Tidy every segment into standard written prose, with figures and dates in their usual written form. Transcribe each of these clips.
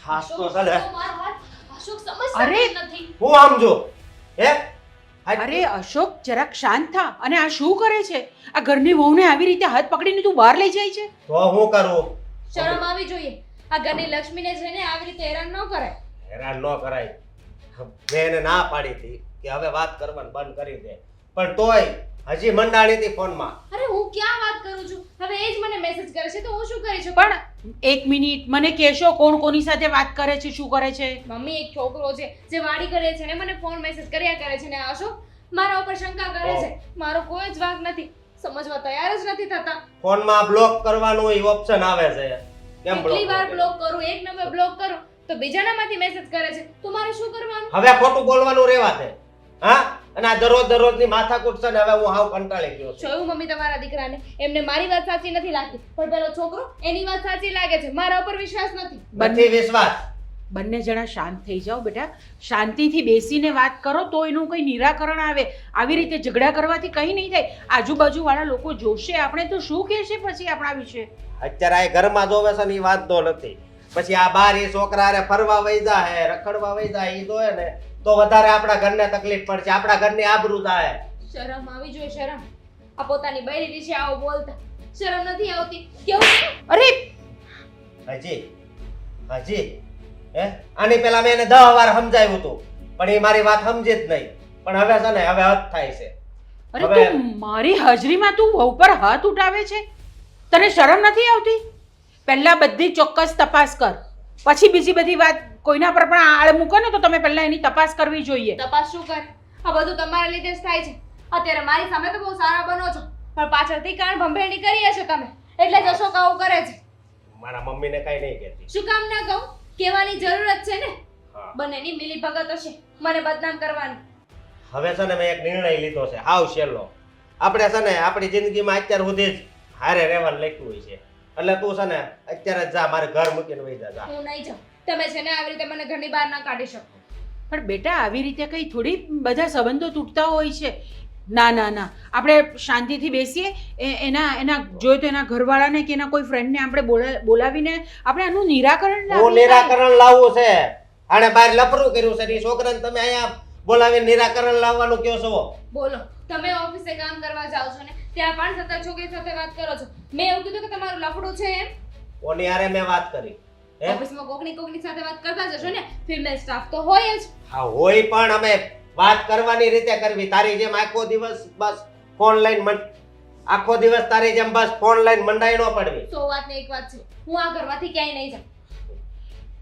હાસ તો ચાલે. અશોક સમજતા અરે! નથી. હું આમ જો હે અરે અશોક જરાક શાંત થા. અને આ શું કરે છે? આ ઘરની વહુને આવી રીતે હાથ પકડીને તું બહાર લઈ જાય છે? તો હું કરું? શરમ આવી જોઈએ. આ ઘરની લક્ષ્મીને જઈને આવી રીતે હેરાન ન કરાય. હેરાન ન કરાય. મેં એને ના પાડી હતી કે હવે વાત કરવાનું બંધ કરી દે, પણ તોય હજી મંડાણી હતી ફોનમાં. અરે હું ક્યાં વાત કરું છું? હવે એ જ મને મેસેજ કરે છે તો હું શું કરી શકું? પણ એક મિનિટ, મને કહેશો કોણ કોની સાથે વાત કરે છે, શું કરે છે? મમ્મી એક છોકરો છે જે વાડી કરે છે ને મને ફોન મેસેજ કર્યા કરે છે ને અશોક મારા ઉપર શંકા કરે છે. મારો કોઈ જ વાંક નથી. સમજવા તૈયાર જ નથી થતા. ફોનમાં બ્લોક કરવાનું એ ઓપ્શન આવે છે. કેમ કેટલી વાર બ્લોક? બ્લોક કરું, એક નંબર બ્લોક કરું તો બીજાનામાંથી મેસેજ કરે છે. તો મારે શું કરવાનું? હવે ખોટું બોલવાનું રહેવા દે. હા? અને આ દરરોજની માથાકૂટ છે ને હવે હું હાવ કંટાળી ગયો છું. જોયું મમ્મી તમારા દીકરાને? એમને મારી વાત સાચી નથી લાગતી પણ પેલો છોકરો એની વાત સાચી લાગે છે. મારા ઉપર વિશ્વાસ નથી. નથી વિશ્વાસ. બંને જણા શાંત થઈ જાઓ બેટા. શાંતિથી બેસીને વાત કરો તો એનું કંઈ નિરાકરણ આવે. આવી રીતે ઝઘડા કરવાથી કંઈ નહીં થાય. આજુબાજુવાળા લોકો જોશે આપણે તો શું કહેશે પછી આપણા વિશે? અત્યારે આ ઘરમાં જોવે છે ને એ વાત તો નથી. પછી આ બાર એ છોકરા હારે ફરવા વઈ જાય, રખડવા વઈ જાય એ જોયે ને તો વધારે આપણા ઘરને તકલીફ પડશે, આપણા ઘરની આબરૂ થાય. શરમ આવી જોઈએ. શરમ. આ પોતાની બૈરી વિશે આવો બોલતા શરમ નથી આવતી? કેવું? અરે હજી હે આની પહેલા મેં એને 10 વાર સમજાવ્યું હતું પણ એ મારી વાત સમજે જ નહીં. પણ હવે છે ને હવે હદ થાય છે. અરે હવે- તું મારી હાજરીમાં તું વહુ પર હાથ ઉઠાવે છે? તને શરમ નથી આવતી? પહેલા બધી ચોક્કસ તપાસ કર, પછી બીજી બધી વાત કોઈના પર પણ આળ મૂકો ને તો તમે પહેલા એની તપાસ કરવી જોઈએ. તપાસ શું કરે? આ બધું તમારા લીધે જ થાય છે. અત્યારે મારી સામે તો બહુ સારા બનો છો પણ પાછળથી કાન ભંભેરણી કરી હશે તમે એટલે જ અશોક આવું કરે છે. મારા મમ્મીને કઈ નહીં કહેતી. શું કામ ના કહું? કહેવાની જરૂરત છે ને. હા. બંનેની મિલી ભગત હશે મને બદનામ કરવાની. હવે છે ને મેં એક નિર્ણય લીધો છે હાવ સહેલો. આપણે છે ને આપણી જિંદગીમાં અત્યાર સુધી જ હારે રહેવાનું લખ્યું હોય છે. એટલે તું છે ને અત્યારે જ જા, મારે ઘર મૂકીને વઈ જા. હું નહીં જાઉં. તમે છે ને આવી રીતે મને ઘરની બહાર ના કાઢી શકો. પણ બેટા આવી રીતે કંઈ થોડી બધા સંબંધો તૂટતા હોય છે. ના ના ના, આપણે શાંતિથી બેસીએ. એના જોઈએ તો એના ઘરવાળાને કે એના કોઈ ફ્રેન્ડને આપણે બોલાવીને આપણે આનું નિરાકરણ હું લાવીએ. નિરાકરણ લાવવું છે. આને બહાર લફરું કર્યું છે એ છોકરાને તમે અહીંયા બોલાવીને નિરાકરણ લાવવાનું કહો છો. બોલો. તમે ઓફિસે કામ કરવા જાઓ છો ને ત્યાં પણ સતત છોકરી સાથે વાત કરો છો. મેં એવું કીધું કે તમારું લફડું છે એમ? કોની હારે મેં વાત કરી? હે? ઓફિસમાં કોકની સાથે વાત કરતા જ હશો ને? ફિમેલ સ્ટાફ તો હોય જ. હા હોય પણ અમે વાત કરવાની રીતે કરવી. તારી જેમ આખો દિવસ બસ ફોન લઈને આખો દિવસ તારી જેમ બસ ફોન લઈને મંડાઈ ન પડવી. 100 વાત ને એક વાત છે. હું આ ઘરમાંથી ક્યાંય નહીં જાઉં.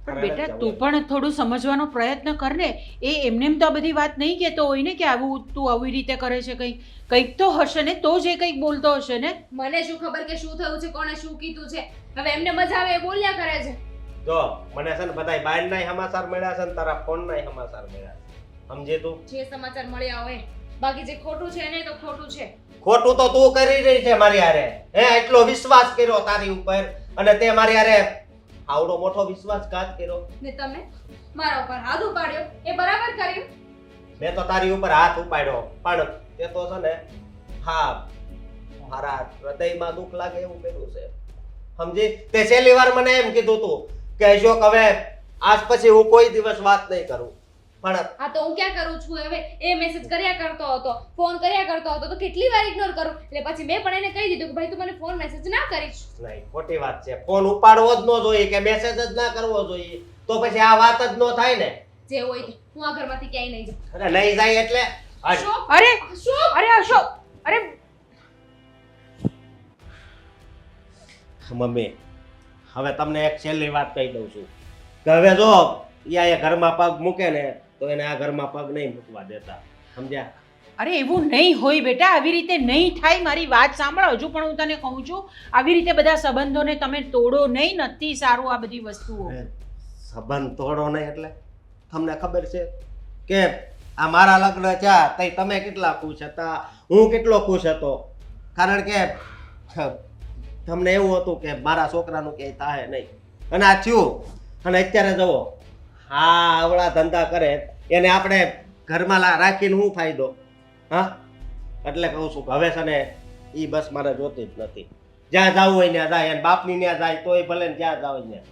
પણ બેટા તું પણ થોડું સમજવાનો પ્રયત્ન કર ને. એ એમને તો આ બધી વાત નહીં કહેતો હોય ને કે આવું તું આવી રીતે કરે છે. કંઈક તો હશે ને તો જ એ કંઈક બોલતો હશે ને. મને શું ખબર કે શું થયું છે, કોણે શું કીધું છે? હવે એમને મજા આવે એ બોલ્યા કરે છે. જો મને છે ને બધાય બહારનાય સમાચાર મળ્યા છે ને તારા ફોનનાય સમાચાર મળ્યા છે. સમજે તું? જે સમાચાર મળ્યા હોય બાકી જે ખોટું છે એને તો ખોટું છે. ખોટું તો તું કરી રહી છે મારી હારે. હે એટલો વિશ્વાસ કર્યો તારી ઉપર અને તે મારી હારે આવડો મોટો વિશ્વાસઘાત કર્યો. ને તમે મારા ઉપર હાથ ઉપાડ્યો એ બરાબર કર્યું? મેં તો તારી ઉપર હાથ ઉપાડ્યો પણ તે તો છે ને હા મારા હૃદયમાં દુઃખ લાગે એવું કર્યું છે. સમજી? તે છેલ્લી વાર મને એમ કીધું તું કે અશોક હવે આજ પછી હું કોઈ દિવસ વાત નહીં કરું. પણ હા તો હું ક્યાં કરું છું હવે? એ મેસેજ કર્યા કરતો હતો, ફોન કર્યા કરતો હતો તો કેટલી વાર ઇગ્નોર કરું? એટલે પછી મેં પણ એને કહી દીધું કે ભાઈ તું મને ફોન મેસેજ ના કરીશ. નહીં ખોટી વાત છે. ફોન ઉપાડવો જ ન જોઈએ કે મેસેજ જ ના કરવો જોઈએ. તો પછી આ વાત જ ન થાય ને. જે હોય તે. હું આ ઘરમાંથી ક્યાંય નહીં જાઉં. અરે નહીં જાય એટલે હટ. અશોક! અરે અશોક! અરે અશોક! અરે મમ્મી હવે તમને એક છેલ્લી વાત કહી દઉં છું કે હવે જો એ ઘરમાં પગ મૂકે ને તો એને આ ઘરમાં પગ નહીં મૂકવા દેતા. સમજ્યા? અરે એવું નહીં હોય બેટા. આવી રીતે નહીં થાય. મારી વાત સાંભળ. હજુ પણ હું તને કહું છું આવી રીતે બધા સંબંધોને તમે તોડો નહીં. નથી સારું આ બધી વસ્તુઓ. સંબંધ તોડો નહીં એટલે તમને ખબર છે કે આ મારા લગ્ન થયા તઈ તમે કેટલા ખુશ હતા, હું કેટલો ખુશ હતો. કારણ કે તમને એવું હતું કે મારા છોકરાનું ક્યાંય થાય નહીં અને આ થયું. અને અત્યારે જુઓ હા આવડા ધંધા કરે એને આપણે ઘરમાં રાખીને શું ફાયદો? હા એટલે કહું છું કે હવે છે ને એ બસ મારે જોતી જ નથી. જ્યાં જવું હોય ત્યાં જાય અને બાપની ત્યાં જાય તોય ભલે ને જ્યાં જાવ ત્યાં.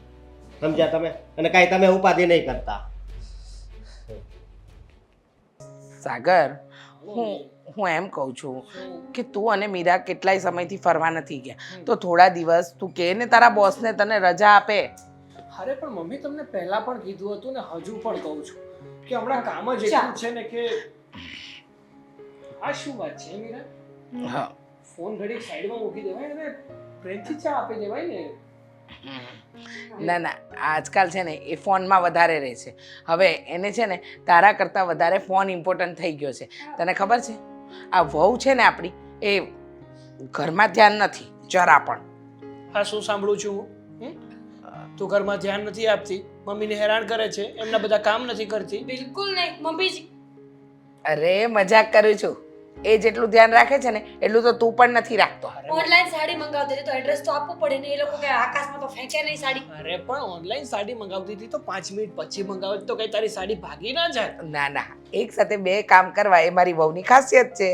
સમજ્યા તમે? અને કાંઈ તમે ઉપાધિ નહીં કરતા. સાગર, હું એમ કહું છું કે તું અને મીરા કેટલાય સમયથી ફરવા નથી ગયા, તો થોડા દિવસ તું કહે ને તારા બોસને તને રજા આપે. અરે પણ મમ્મી તમને પહેલા પણ કીધું હતું ને હજુ પણ કહું છું કે હમણાં કામ જ એટલું છે ને કે આ શું વાત છે મીરા? હા, ફોન ઘડી સાઈડમાં મૂકી દેવાય અને પ્રેમથી ચા આપી દેવાય ને. ના ના, આજકાલ છે ને એ ફોનમાં વધારે રહે છે. હવે એને છે ને તારા કરતાં વધારે ફોન ઇમ્પોર્ટન્ટ થઈ ગયો છે. તને ખબર છે, આ વહુ છે ને આપણી, એ ઘરમાં ધ્યાન નથી જરા પણ. હા, શું સાંભળું છું હું? તું ઘરમાં ધ્યાન નથી આપતી, મમ્મીને હેરાન કરે છે, એમના બધા કામ નથી કરતી. બિલકુલ નહીં મમ્મીજી. અરે મજાક કરું છું. એ જેટલું ધ્યાન રાખે છે ને એટલું તો તું પણ નથી રાખતો. ઓનલાઈન સાડી મંગાવતી હતી તો એડ્રેસ તો આપવું પડે ને, એ લોકો કે આકાશમાં તો ફેંકે નહીં સાડી. અરે પણ ઓનલાઈન સાડી મંગાવતી હતી તો 5 મિનિટ પછી મંગાવે તો કઈ તારી સાડી ભાગી ના જાય. ના ના, એક સાથે બે કામ કરવા એ મારી વહુની ખાસિયત છે.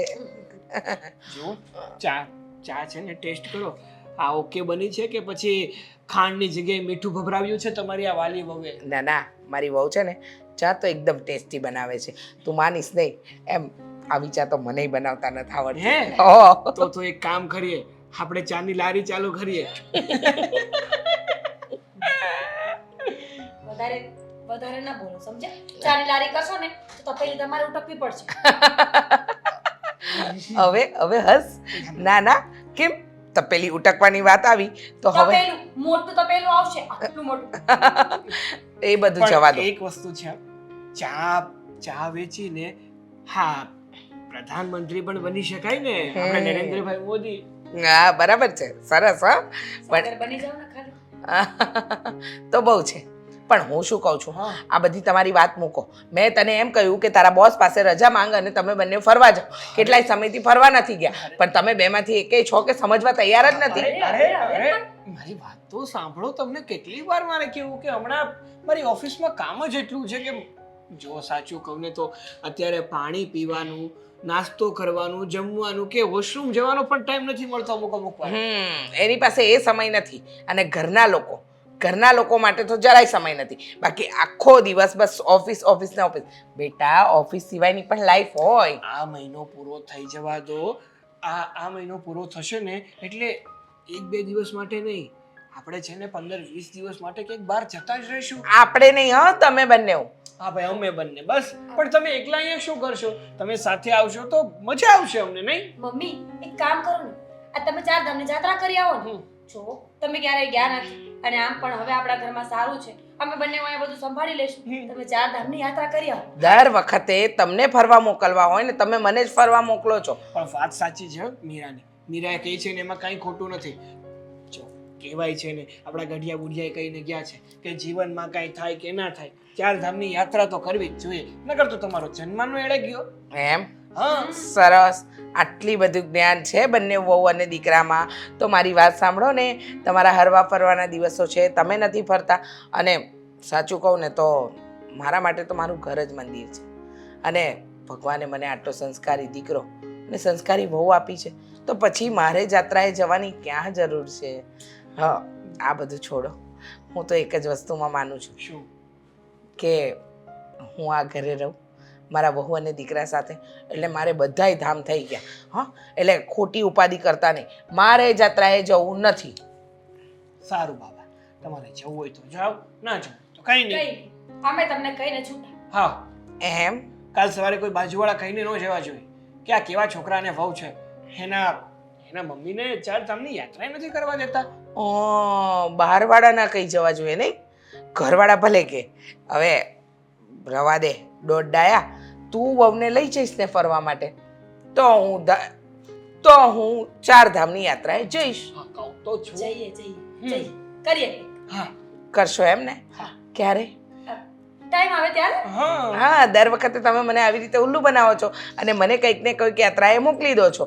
જો ચા છે ને ટેસ્ટ કરો, આ ઓકે બની છે કે પછી ખાંડની જગ્યાએ મીઠું ભભરાવ્યું છે તમારી આ વાલી વહુએ? ના ના, મારી વહુ છે ને ચા તો એકદમ ટેસ્ટી બનાવે છે. તું માનીશ નહીં એમ, આવી ચા તો મને બનાવતા નથી આવડતી. હે? ઓહ, તો એક કામ કરીએ, આપણે ચાની લારી ચાલુ કરીએ. વધારે ના બોલો, સમજ્યા? ચાની લારી કરશો ને તો તપેલી તમારે ઉટકવી પડશે. હવે હસ. ના ના, કેમ તપેલી ઉટકવાની વાત આવી તો હવે તપેલું મોટું તપેલું આવશે, આટલું મોટું. એ બધું જવા દો. એક વસ્તુ છે, ચા વેચીને હા પ્રધાનમંત્રી પણ બની શકાય ને, આપણે નરેન્દ્રભાઈ મોદી. હા બરાબર છે, સરસ. હા સાગર બની જાવ ને ખાલી. તો બહુ છે. પણ હું શું કહું છું, આ બધી તમારી વાત મૂકો. મેં તને એમ કહ્યું કે તારા બોસ પાસે રજા માંગ અને તમે બંને ફરવા જાઓ. કેટલાય સમયથી ફરવા નથી ગયા, પણ તમે બેમાંથી એકેય છો કે સમજવા તૈયાર જ નથી. અરે મારી વાત તો સાંભળો. તમને કેટલી વાર મારે કેવું કે હમણાં મારી ઓફિસમાં કામ જ એટલું છે કે જો સાચું કહું ને તો અત્યારે પાણી પીવાનું, નાસ્તો કરવાનું, જમવાનું કે વોશરૂમ જવાનો પણ ટાઈમ નથી મળતો અમુક વાર. એની પાસે એ સમય નથી. અને ઘરના લોકો માટે તો જરાય સમય નથી. બાકી આખો દિવસ બસ ઓફિસ ને ઓફિસ. બેટા, ઓફિસ સિવાયની પણ લાઈફ હોય. આ મહિનો પૂરો થઈ જવા દો. આ મહિનો પૂરો થશે ને એટલે 1-2 દિવસ માટે નહીં, આપણે છે ને 15-20 દિવસ માટે ક્યાંક બહાર જતા જ રહીશું. આપણે નહીં, હા તમે બંને. હા ભાઈ, અમે બંને બસ. પણ તમે એકલા અહીંયા શું કરશો? તમે સાથે આવશો તો મજા આવશે અમને, નહીં? મમ્મી એક કામ કરો ને, આ તમે 4 ધામની જાત્રા કરી આવો ને. જો તમે ક્યારેય ગયા નથી અને આમ પણ હવે આપણા ઘરમાં સારું છે, અમે બંને અહીંયા બધું સંભાળી લેશું. તમે 4 ધામની યાત્રા કરી આવો. દર વખતે તમને ફરવા મોકલવા હોય ને તમે મને જ ફરવા મોકલો છો. પણ વાત સાચી છે મીરાની. મીરાએ કહી છે ને એમાં કાંઈ ખોટું નથી. જો કહેવાય છે ને, આપણા ગઢિયા બુઢિયાએ કહીને ગયા છે કે જીવનમાં કાંઈ થાય કે ના થાય, 4 ધામની યાત્રા તો કરવી જ જોઈએ, નકર તો તમારો જન્મનો એળે ગયો. એમ? હા, સરસ. આટલી બધું જ્ઞાન છે બંને વહુ અને દીકરામાં, તો મારી વાત સાંભળો ને. તમારા હરવા ફરવાના દિવસો છે, તમે નથી ફરતા. અને સાચું કહું ને તો મારા માટે તો મારું ઘર જ મંદિર છે. અને ભગવાને મને આટલો સંસ્કારી દીકરો અને સંસ્કારી વહુ આપી છે, તો પછી મારે જાત્રાએ જવાની ક્યાં જરૂર છે? હા, આ બધું છોડો. હું તો એક જ વસ્તુમાં માનું છું. શું? કે હું આ ઘરે રહું મારા વહુ અને દીકરા સાથે, એટલે મારે બધાય ધામ થઈ ગયા. હા, એટલે ખોટી ઉપાધિ કરતા નહીં. મારે જાત્રાએ જવું નથી. સારું બાબા, તમારે જવું હોય તો જાઓ, ના જાઓ તો કઈ નહીં. અમે તમને કહીને છૂટા. હા, એમ? કાલ સવારે કોઈ બાજુવાળા કહીને ન જવા જોઈએ કે આ કેવા છોકરાને વહુ છે, એના મમ્મીને 4 ધામની યાત્રા નથી કરવા દેતા. બહારવાળા ના કહી જવા જોઈએ નહીં, ઘરવાળા ભલે કે. હવે રવા દે, દોઢ ડાયા. તું વહુને લઈ જઈશ ને ફરવા માટે તો હું 4 ધામની યાત્રાએ જઈશ. હા, કહું તો છું. જઈએ કરીએ. હા, કરશો એમ ને? ક્યારે? ટાઈમ આવે ત્યારે. હા, દર વખતે તમે મને આવી રીતે ઉલ્લુ બનાવો છો અને મને કંઈક ને કંઈક યાત્રાએ મોકલી દો છો.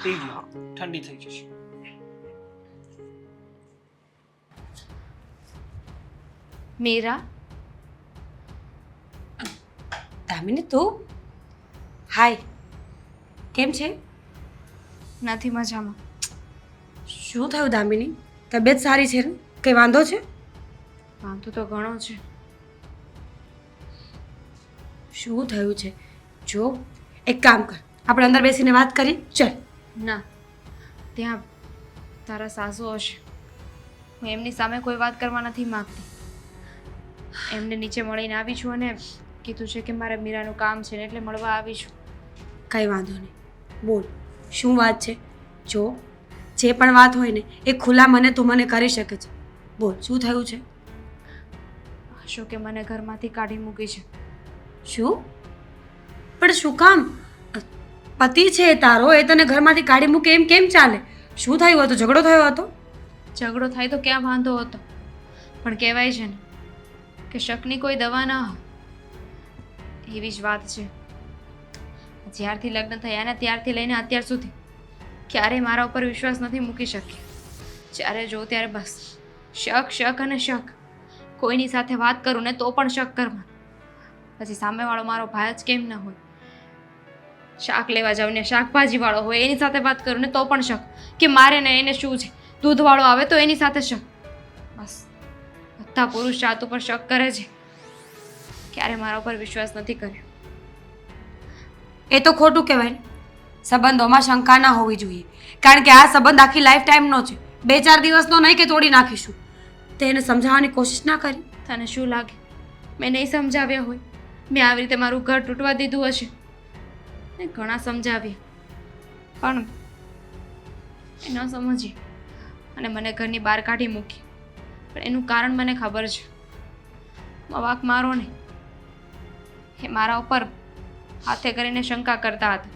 ઠંડી થઈ જશે. મીરા, દામિની તું? હાય, કેમ છે? નથી મજામાં. શું થયું દામિની? તબિયત સારી છે ને? કંઈ વાંધો છે? વાંધો તો ઘણો છે. શું થયું છે? જો એક કામ કર, આપણે અંદર બેસીને વાત કરી. ચલ. ના, ત્યાં તારા સાસુ હશે. હું એમની સામે કોઈ વાત કરવા નથી માંગતી. એમને નીચે મળીને આવી છું અને કીધું છે કે મારે મીરાનું કામ છે ને એટલે મળવા આવી છું. કંઈ વાંધો નહીં, બોલ શું વાત છે? જો જે પણ વાત હોય ને એ ખુલ્લા મને તું મને કરી શકે છે. બોલ શું થયું છે? અશોકે મને ઘરમાંથી કાઢી મૂકી છે. શું? પણ શું કામ? પતિ છે તારો, એ તને ઘરમાંથી કાઢી મૂકે એમ કેમ ચાલે? શું થયું હતું? ઝઘડો થયો હતો? ઝઘડો થાય તો ક્યાં વાંધો હતો, પણ કહેવાય છે ને કે શકની કોઈ દવા ન હોય, એવી જ વાત છે. જ્યારથી લગ્ન થયા ને ત્યારથી લઈને અત્યાર સુધી ક્યારેય મારા ઉપર વિશ્વાસ નથી મૂકી શકી. જ્યારે જો ત્યારે બસ શક શક અને શક. કોઈની સાથે વાત કરું ને તો પણ શક કરવાનું. પછી સામેવાળો મારો ભાઈ જ કેમ ન હોય. શાક લેવા જાઉં ને શાકભાજીવાળો હોય એની સાથે વાત કરું ને તો પણ શક કે મારે ને એને શું છે. દૂધવાળો આવે તો એની સાથે શક. બસ બધા પુરુષ જાત ઉપર શક કરે છે, ક્યારે મારા ઉપર વિશ્વાસ નથી કર્યો. એ તો ખોટું કહેવાય ને. સંબંધોમાં શંકા ના હોવી જોઈએ, કારણ કે આ સંબંધ આખી લાઈફ ટાઈમનો છે. 2-4 દિવસનો નહીં કે તોડી નાખીશું. તે એને સમજાવવાની કોશિશ ના કરી? તને શું લાગે મેં નહીં સમજાવ્યા હોય? મેં આવી રીતે મારું ઘર તૂટવા દીધું હશે ને ઘણા સમજાવ્યા, પણ એ ન સમજી અને મને ઘરની બહાર કાઢી મૂકી. પણ એનું કારણ મને ખબર છે. વાંક મારો ને એ મારા ઉપર હાથે કરીને શંકા કરતા હતા,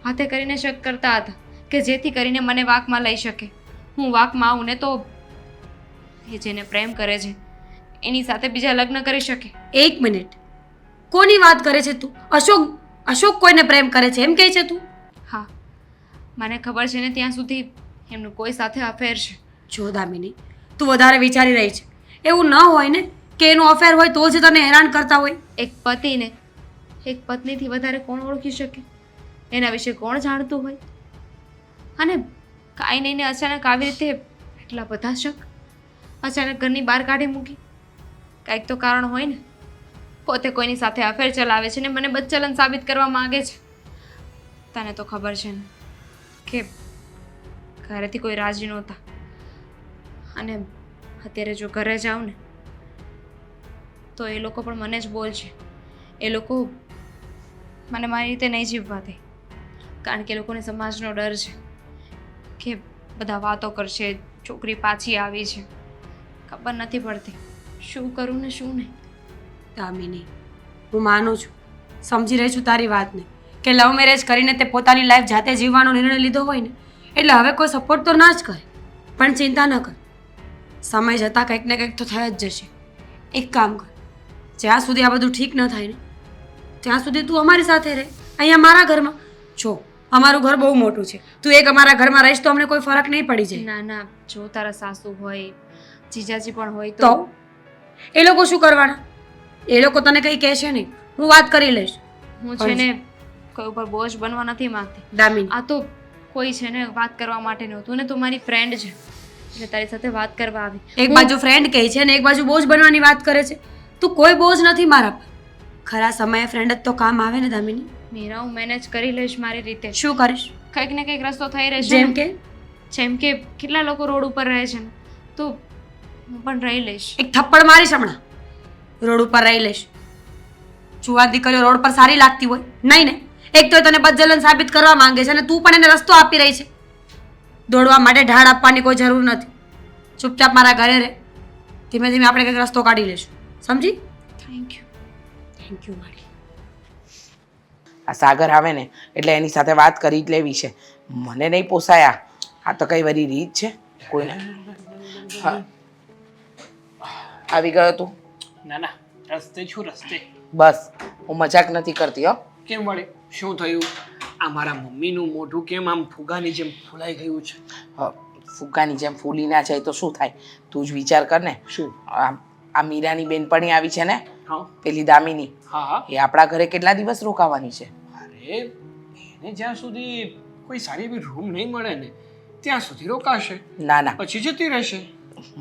હાથે કરીને શક કરતા હતા કે જેથી કરીને મને વાંકમાં લઈ શકે. હું વાંકમાં આવું ને તો એ જેને પ્રેમ કરે છે એની સાથે બીજા લગ્ન કરી શકે. 1 મિનિટ, કોની વાત કરે છે તું? અશોક કોઈને પ્રેમ કરે છે એમ કહે છે તું? હા, મને ખબર છે ને ત્યાં સુધી એમનું કોઈ સાથે અફેર છે. જો દામિની, તું વધારે વિચારી રહી છે. એવું ન હોય ને કે એનું અફેર હોય તો જ તને હેરાન કરતા હોય. એક પતિને એક પત્નીથી વધારે કોણ ઓળખી શકે? એના વિશે કોણ જાણતું હોય? અને કાંઈ નહીં ને અચાનક આવી રીતે એટલા બધા શક, અચાનક ઘરની બહાર કાઢી મૂકી. કાંઈક તો કારણ હોય ને. પોતે કોઈની સાથે અફેર ચલાવે છે ને મને બદચલન સાબિત કરવા માંગે છે. તને તો ખબર છે ને કે ઘરેથી કોઈ રાજી નહોતા, અને અત્યારે જો ઘરે જાઉં ને તો એ લોકો પણ મને જ બોલશે. એ લોકો મને મારી રીતે નહીં જીવવા દે, કારણ કે એ લોકોને સમાજનો ડર છે કે બધા વાતો કરશે, છોકરી પાછી આવી છે. ખબર નથી પડતી શું કરું ને શું નહીં. દામિની, હું માનું છું, સમજી રહી છું તારી વાતને, કે લવ મેરેજ કરીને તે પોતાની લાઈફ જાતે જીવવાનો નિર્ણય લીધો હોય ને એટલે હવે કોઈ સપોર્ટ તો ના જ કરે. પણ ચિંતા ન કર, સમય જતાં કંઈક ને કંઈક તો થઈ જ જશે. એક કામ કર, જ્યાં સુધી આ બધું ઠીક ન થાય ને ત્યાં સુધી તું અમારી સાથે રહે, અહીંયા મારા ઘરમાં. જો અમારું ઘર બહુ મોટું છે, તું એક અમારા ઘરમાં રહીશ તો અમને કોઈ ફરક નહીં પડી જાય. ના ના, જો તારા સાસુ હોય, જીજાજી પણ હોય તો એ લોકો શું કરવાના? એ લોકો તને કંઈ કહેશે નહીં, હું વાત કરી લઈશ. હું છે ને કોઈ ઉપર બોજ બનવા નથી માંગતી. દામિની, આ તો કોઈ છે ને વાત કરવા માટે નહોતું ને, તું મારી ફ્રેન્ડ છે એટલે તારી સાથે વાત કરવા આવી. એક બાજુ ફ્રેન્ડ કહે છે ને એક બાજુ બોજ બનવાની વાત કરે છે. તું કોઈ બોજ નથી મારા પર. ખરા સમયે ફ્રેન્ડ જ તો કામ આવે ને દામિની. મીરા, હું મેનેજ કરી લઈશ મારી રીતે. શું કરીશ? કંઈક ને કંઈક રસ્તો થઈ રહેશે. જેમ કે કેટલા લોકો રોડ ઉપર રહે છે ને, તો હું પણ રહી લઈશ. એક થપ્પડ મારીશ હમણાં. રોડ ઉપર રહી લઈશ? જુવા દીકરીઓ રોડ પર સારી લાગતી હોય? નહીં ને. એક તો તને બદજલન સાબિત કરવા માંગે છે અને તું પણ એને રસ્તો આપી રહી છે. દોડવા માટે ઢાળ આપવાની કોઈ જરૂર નથી. ચૂપચાપ મારા ઘરે રહે. ધીમે ધીમે આપણે કંઈક રસ્તો કાઢી લઈશું. સમજી? Thank you. થેન્ક યુ મારી. આ સાગર આવે ને એટલે એની સાથે વાત કરી જ લેવી છે. મને નહીં પોસાયા. આ તો કઈ વરી રીત છે કોઈને. હા, આવી ગયો તું? ના ના, રસ્તે છું રસ્તે. બસ, હું મજાક નથી કરતી હો. કેમ વળી શું થયું? આ મારા મમ્મીનું મોઢું કેમ આમ ફુગાની જેમ ફૂલાઈ ગયું છે? ફુગ્ગાની જેમ ફૂલી ના જાય તો શું થાય? તું જ વિચાર કર ને. શું? આ મીરાની બેનપણી આવી છે ને, હા પેલી દામિની, હા, એ આપણા ઘરે કેટલા દિવસ રોકાવાની છે? અરે એને જ્યાં સુધી કોઈ સારી એવી રૂમ નહીં મળે ને ત્યાં સુધી રોકાશે, ના ના, પછી જતી રહેશે.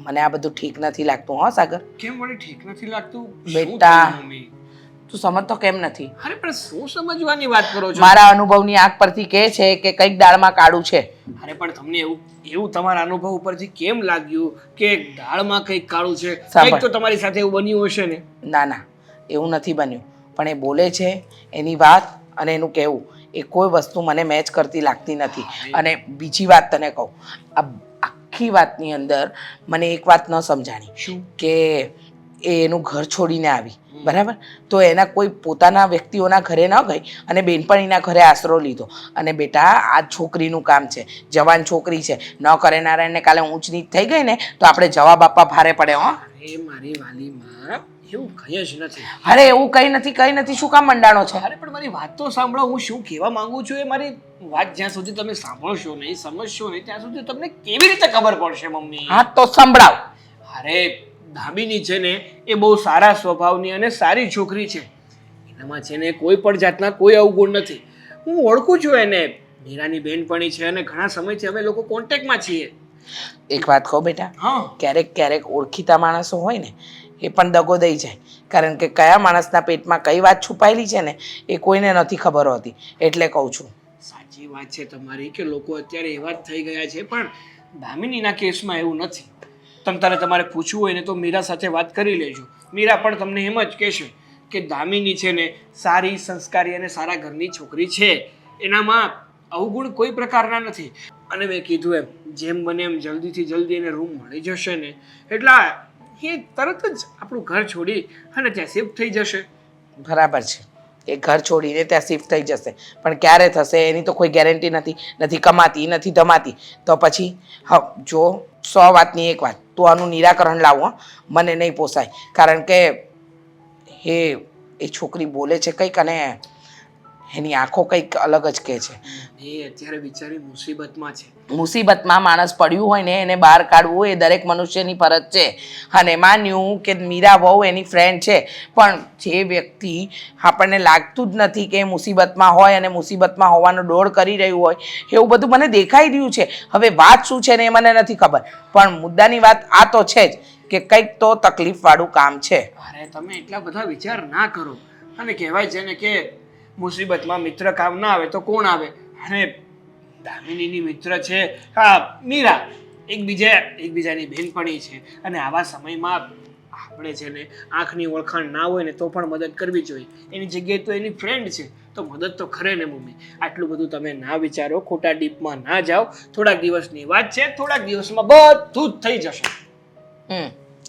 મને આ બધું ઠીક નથી લાગતું હો સાગર. કેમ વળી ઠીક નથી લાગતું? શું બેટા. થયું, મમ્મી? તું સમજતો કેમ નથી? અરે પણ શું સમજવાની વાત કરો છો? મારા અનુભવની આંખ પરથી કહે છે કે કંઈક દાળમાં કાળું છે. અરે પણ તમને એવું તમારા અનુભવ ઉપરથી કેમ લાગ્યું કે દાળમાં કંઈક કાળું છે? સાંભળ. કંઈક તો તમારી સાથે એવું બન્યું હશે ને? ના ના, એવું નથી બન્યું. પણ એ બોલે છે એની વાત અને એનું કહેવું એ કોઈ વસ્તુ મને મેચ કરતી લાગતી નથી. અને બીજી વાત તને કહું, આ આખી વાતની અંદર મને એક વાત ન સમજાણી શું? કે એ એનું ઘર છોડીને આવી, બરાબર? તો એના કોઈ પોતાના વ્યક્તિઓના ઘરે ન ગઈ અને બેનપણીના ઘરે આશરો લીધો. અને બેટા, આ છોકરીનું કામ છે, જવાન છોકરી છે, ન કરે નારાયણને કાલે ઊંચ નીચ થઈ ગઈ ને તો આપણે જવાબ આપવા ભારે પડે હો. અરે મારી વાલી માં, એવું કંઈ જ નથી. અરે એવું કંઈ નથી, શું કામ મંડાણો છે? અરે પણ મારી વાત તો સાંભળો. હું શું કહેવા માંગુ છું એ મારી વાત જ્યાં સુધી તમે સાંભળશો નહીં, સમજશો નહીં, ત્યાં સુધી તમને કેવી રીતે ખબર પડશે મમ્મી? હા તો સંભળાવ. અરે દામિની છે ને એ બહુ સારા સ્વભાવની અને સારી છોકરી છે. એનામાં છે ને કોઈ પણ જાતના કોઈ અવગુણ નથી. હું ઓળખું છું એને. મીરાની બેનપણી છે અને ઘણા સમયથી અમે લોકો કોન્ટેક્ટમાં છીએ. એક વાત કહો બેટા, હા. ક્યારેક ઓળખીતા માણસો હોય ને એ પણ દગો દઈ જાય. કારણ કે કયા માણસના પેટમાં કઈ વાત છુપાયેલી છે ને એ કોઈને નથી ખબર હોતી. એટલે કહું છું. સાચી વાત છે તમારી કે લોકો અત્યારે એવા જ થઈ ગયા છે, પણ દામિનીના કેસમાં એવું નથી. તમારે પૂછવું હોય ને તો મીરા સાથે વાત કરી લેજો. મીરા પણ તમને એમ જ કહેશે કે દામિની છે ને સારી, સંસ્કારી અને સારા ઘરની છોકરી છે. એનામાં અવગુણ કોઈ પ્રકારના નથી. અને મેં કીધું એમ, જેમ બને એમ જલ્દીથી જલ્દી એને રૂમ મળી જશે ને એટલે એ તરત જ આપણું ઘર છોડી અને ત્યાં શિફ્ટ થઈ જશે. બરાબર છે, એ ઘર છોડીને ત્યાં શિફ્ટ થઈ જશે, પણ ક્યારે થશે એની તો કોઈ ગેરંટી નથી. નથી કમાતી, નથી ધમાતી. તો પછી જો 100 વાતની એક વાત, તું આનું નિરાકરણ લાવ હો. મને નહીં પોસાય. કારણ કે એ છોકરી બોલે છે કંઈક અને એની આંખો કંઈક અલગ જ કહે છે. એ અત્યારે બિચારી મુસીબતમાં છે. મુસીબતમાં માણસ પડ્યું હોય ને એને બહાર કાઢવું એ દરેક મનુષ્યની ફરજ છે. અને માન્યું કે મીરા વહુ એની ફ્રેન્ડ છે, પણ જે વ્યક્તિ આપણને લાગતું જ નથી કે એ મુસીબતમાં હોય અને મુસીબતમાં હોવાનો ડોળ કરી રહ્યું હોય એવું બધું મને દેખાઈ રહ્યું છે. હવે વાત શું છે ને એ મને નથી ખબર, પણ મુદ્દાની વાત આ તો છે જ કે કંઈક તો તકલીફવાળું કામ છે. અરે તમે એટલા બધા વિચાર ના કરો. અને કહેવાય છે ને કે મુસીબતમાં મિત્ર કામ ના આવે તો કોણ આવે? અને દામિનીની મિત્ર છે મીરા, એકબીજાની બેનપણી છે. અને આવા સમયમાં આપણે છે ને આંખની ઓળખાણ ના હોય ને તો પણ મદદ કરવી જોઈએ. એની જગ્યાએ તો એની ફ્રેન્ડ છે તો મદદ તો ખરે ને મમ્મી. આટલું બધું તમે ના વિચારો, ખોટા ડીપમાં ના જાઓ. થોડાક દિવસની વાત છે, થોડાક દિવસમાં બધું જ થઈ જશે.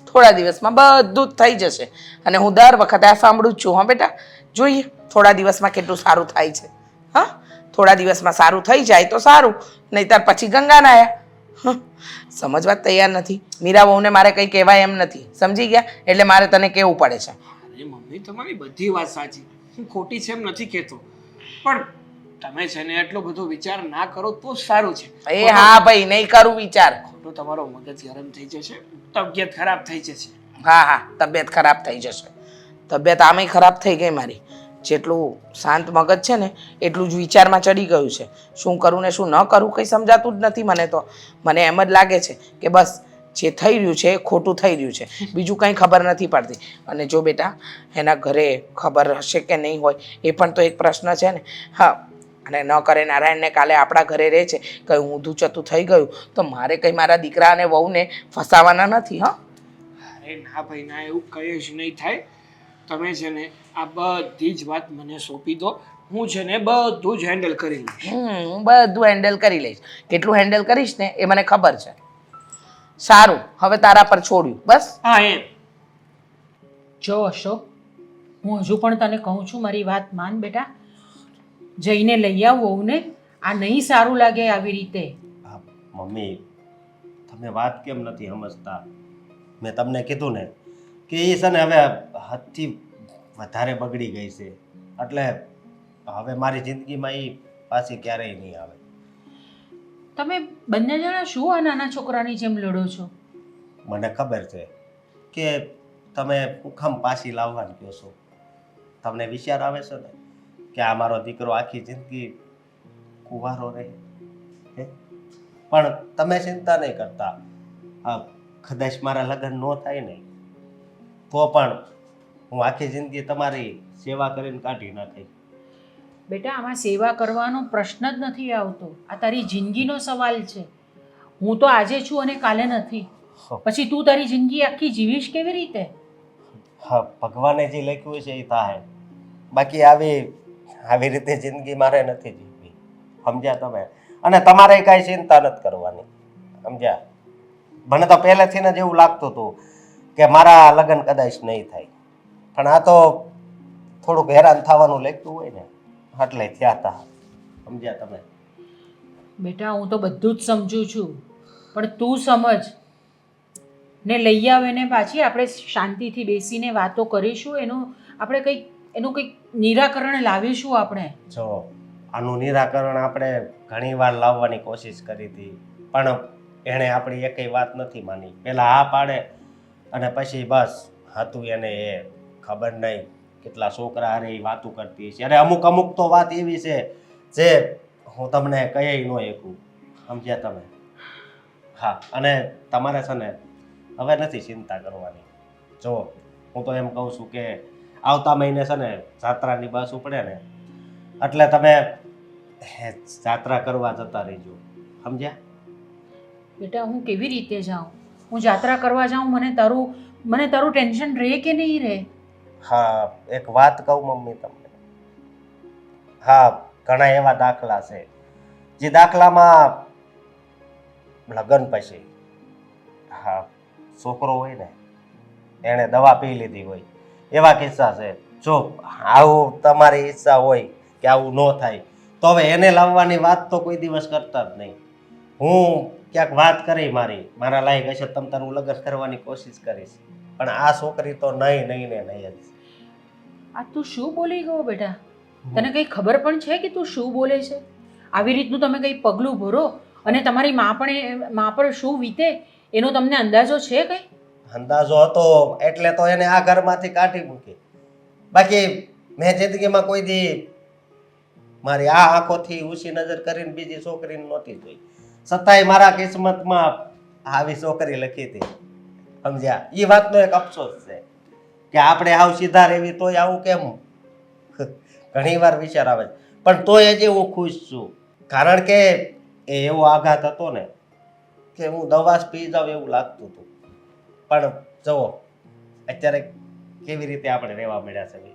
થોડા દિવસમાં બધું જ થઈ જશે. અને હું દર વખતે આ સાંભળું જ છું. હા બેટા, જોઈએ થોડા દિવસમાં કેટલું સારું થાય છે. હા, થોડા દિવસમાં સારું થઈ જાય તો સારું, નહીંતર પછી ગંગા નાયા. સમજવા તૈયાર નથી. મીરા વહુને મારે કંઈ કહેવાય એમ નથી, સમજી ગયા? એટલે મારે તને કહેવું પડે છે. અરે મમ્મી, તમારી બધી વાત સાચી. હું ખોટી છે એમ નથી કહેતો, પણ તમે છે ને એટલો બધો વિચાર ના કરો તો સારું છે. એ હા ભાઈ, નહીં કરું વિચાર. ખોટો તમારો મગજ ગરમ થઈ જશે, તબિયત ખરાબ થઈ જશે. હા, તબિયત ખરાબ થઈ જશે. તબિયત આમેય ખરાબ થઈ ગઈ મારી. જેટલું શાંત મગજ છે ને એટલું જ વિચારમાં ચડી ગયું છે. શું કરું ને શું ન કરું કંઈ સમજાતું જ નથી મને તો. મને એમ જ લાગે છે કે બસ જે થઈ રહ્યું છે એ ખોટું થઈ રહ્યું છે, બીજું કંઈ ખબર નથી પડતી. અને જો બેટા એના ઘરે ખબર હશે કે નહીં હોય એ પણ તો એક પ્રશ્ન છે ને. હા, અને ન કરે નારાયણને કાલે આપણા ઘરે રહે છે, કંઈ ઊંધું ચતું થઈ ગયું તો મારે કંઈ મારા દીકરા અને વહુને ફસાવાના નથી. હા, અરે ના ભાઈ ના, એવું કંઈ જ નહીં થાય. તમે છે ને આ બધી જ વાત મને સોંપી દો. હું છે ને બધું જ હેન્ડલ કરી લઈશ. હું બધું હેન્ડલ કરી લઈશ. કેટલું હેન્ડલ કરીશ ને એ મને ખબર છે. સારું, હવે તારા પર છોડ્યું બસ. હા એમ. જો અશોક, હું હજુ પણ તને કહું છું, મારી વાત માન બેટા. જઈને લઈ આવ વહુને. આ નહીં સારું લાગે આવી રીતે. મમ્મી, તમે વાત કેમ નથી સમજતા? મેં તમને કીધું ને કે એ છે ને હવે હદથી વધારે બગડી ગઈ છે. એટલે હવે મારી જિંદગીમાં એ પાછી ક્યારેય નહીં આવે. તમે બંને જણા શું આ નાના છોકરાની જેમ લડો છો? મને ખબર છે કે તમે હુકમ પાછી લાવવાનું કહો છો. તમને વિચાર આવે છે ને કે આ મારો દીકરો આખી જિંદગી કુંવારો રહે. પણ તમે ચિંતા નહીં કરતા. કદાચ મારા લગ્ન ન થાય ને તો પણ હું આખી જિંદગી તમારી સેવા કરીને કાઢી નાખી. બેટા આમાં સેવા કરવાનો પ્રશ્ન જ નથી આવતો. આ તારી જિંદગીનો સવાલ છે. હું તો આજે છું અને કાલે નથી. પછી તું તારી જિંદગી આખી જીવીશ કેવી રીતે? હા, ભગવાને જે લખ્યું છે એ થાય. બાકી આવી રીતે જિંદગી મારે નથી જીવવી. સમજ્યા તમે? અને તમારે કાંઈ ચિંતા નથી કરવાની. સમજ્યા? મને તો પહેલેથી જ એવું લાગતું હતું કે મારા લગ્ન કદાચ નહીં થાય, પણ આ તો થોડુંક હેરાન થવાનું લાગતું હોય ને એટલે થયા હતા. સમજ્યા તમે? બેટા હું તો બધું જ સમજુ છું, પણ તું સમજ ને લઈ આવે ને પાછી આપણે શાંતિથી બેસીને વાતો કરીશું. એનું કંઈક નિરાકરણ લાવીશું આપણે. જો આનું નિરાકરણ આપણે ઘણી વાર લાવવાની કોશિશ કરી હતી, પણ એણે આપણી એકેય વાત નથી માની. પહેલાં હા પાડે અને પછી બસ હતું એને એ ખબર નહીં કેટલા છોકરા હારે એ વાતું કરતી છે. અરે અમુક તો વાત એવી છે જે હું તમને કહી ન શકું. સમજ્યા તમે? હા, અને તમારે છે ને હવે નથી ચિંતા કરવાની. જો હું તો એમ કહું છું કે આવતા મહિને છે ને જાત્રાની બસ ઉપડે ને એટલે તમે જાત્રા કરવા જતા રહેજો. સમજ્યા? બેટા હું કેવી રીતે જાઉં? હું જાત્રા કરવા જાઉં મને તારું ટેન્શન રહે કે નહીં રહે? હા, એક વાત કહું મમ્મી તમને. હા, ઘણા એવા દાખલા છે જે દાખલામાં લગ્ન પછી હા છોકરો હોય ને એણે દવા પી લીધી હોય એવા કિસ્સા છે. જો આવું તમારી ઈચ્છા હોય કે આવું ન થાય તો હવે એને લાવવાની વાત તો કોઈ દિવસ કરતા જ નહીં. હું ક્યાંક વાત કરી મારા લાયક હશે તમ તારું લગ્ન કરવાની કોશિશ કરીશ, પણ આ છોકરી તો નહીં ને નહીં જ. આ તું શું બોલી ગયો બેટા? તને કંઈ ખબર પણ છે કે તું શું બોલે છે? આવી રીતનું તમે કંઈ પગલું ભરો અને તમારી મા પર શું વીતે એનો તમને અંદાજો છે કંઈ? અંદાજો હતો એટલે તો એને આ ઘરમાંથી કાઢી મૂકી. બાકી મેં જિંદગીમાં કોઈ દી મારી આ આંખોથી ઊંચી નજર કરીને બીજી છોકરીને નહોતી જોઈ. છતાંય મારા કિસ્મતમાં આવી છોકરી લખી હતી. સમજ્યા? એ વાતનો એક અફસોસ છે કે આપણે આવ સીધા રહેવી તોય આવું કેમ ઘણી વાર વિચાર આવે છે. પણ તોય હજી હું ખુશ છું, કારણ કે એ એવો આઘાત હતો ને કે હું દવા જ પી જાઉં એવું લાગતું હતું. પણ જુઓ અત્યારે કેવી રીતે આપણે રહેવા મળ્યા છે.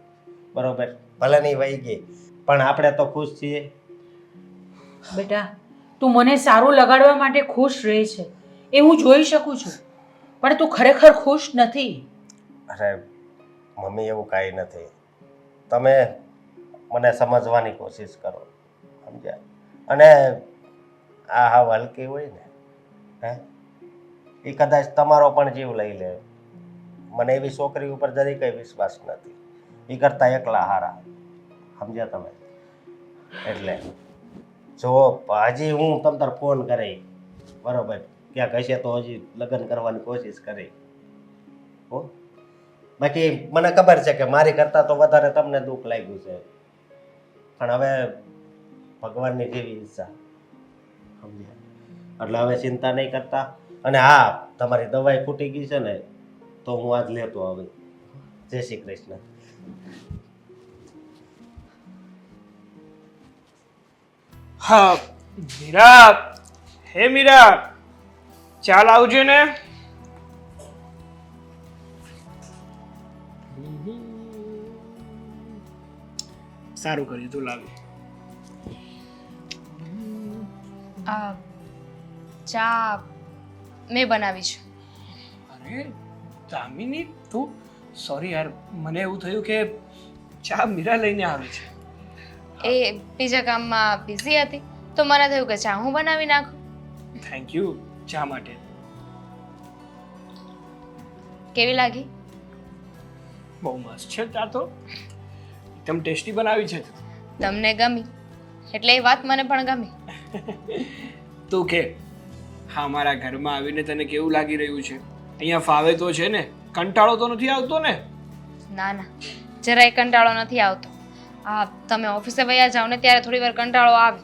બરોબર, ભલે નહીં વહી ગઈ પણ આપણે તો ખુશ છીએ. બેટા તું મને સારું લગાડવા માટે ખુશ રહે છે એ હું જોઈ શકું છું, પણ તું ખરેખર ખુશ નથી. અરે મમ્મી, એવું કાંઈ નથી. તમે મને સમજવાની કોશિશ કરો. સમજ્યા? અને આ હાવ હલકી હોય ને એ કદાચ તમારો પણ જીવ લઈ લે. મને એવી છોકરી ઉપર જરી કંઈ વિશ્વાસ નથી. એ કરતાં એકલા હારા. સમજ્યા તમે? એટલે જો હજી હું તમ તાર ફોન કરી બરોબર ક્યાંક હશે તો હજી લગ્ન કરવાની કોશિશ કરી હો. બાકી મને ખબર છે કે મારી કરતાં તો વધારે તમને દુઃખ લાગ્યું છે, પણ હવે ભગવાનની જેવી ઈચ્છા. સમજ્યા? એટલે હવે ચિંતા નહીં કરતા. અને હા, તમારી દવાઈ ફૂટી ગઈ છે ને તો હું આજ લેતો આવે. જય શ્રી કૃષ્ણ. હા મીરા, હે મીરા, ચાલ આવજે ને. સારું કર્યું તું લાવી. આ ચા મેં બનાવી છે. અરે દામિની, તું સોરી યાર, મને એવું થયું કે ચા મીરા લઈને આવે છે. એ બીજા કામમાં બિઝી હતી તો મને થયું કે ચા હું બનાવી નાખું. થેન્ક યુ ચા માટે. કેવી લાગી? બહુ મસ્ત છે ચા તો, એકદમ ટેસ્ટી બનાવી છે. તમને ગમી એટલે એ વાત મને પણ ગમી. તું કે હા, મારા ઘરમાં આવીને તને કેવું લાગી રહ્યું છે? અહીંયા ફાવે તો છે ને? કંટાળો તો નથી આવતો ને? ના ના, જરાય કંટાળો નથી આવતો. હા, તમે ઓફિસે વયા જાઓ ને ત્યારે થોડી વાર કંટાળો આવે,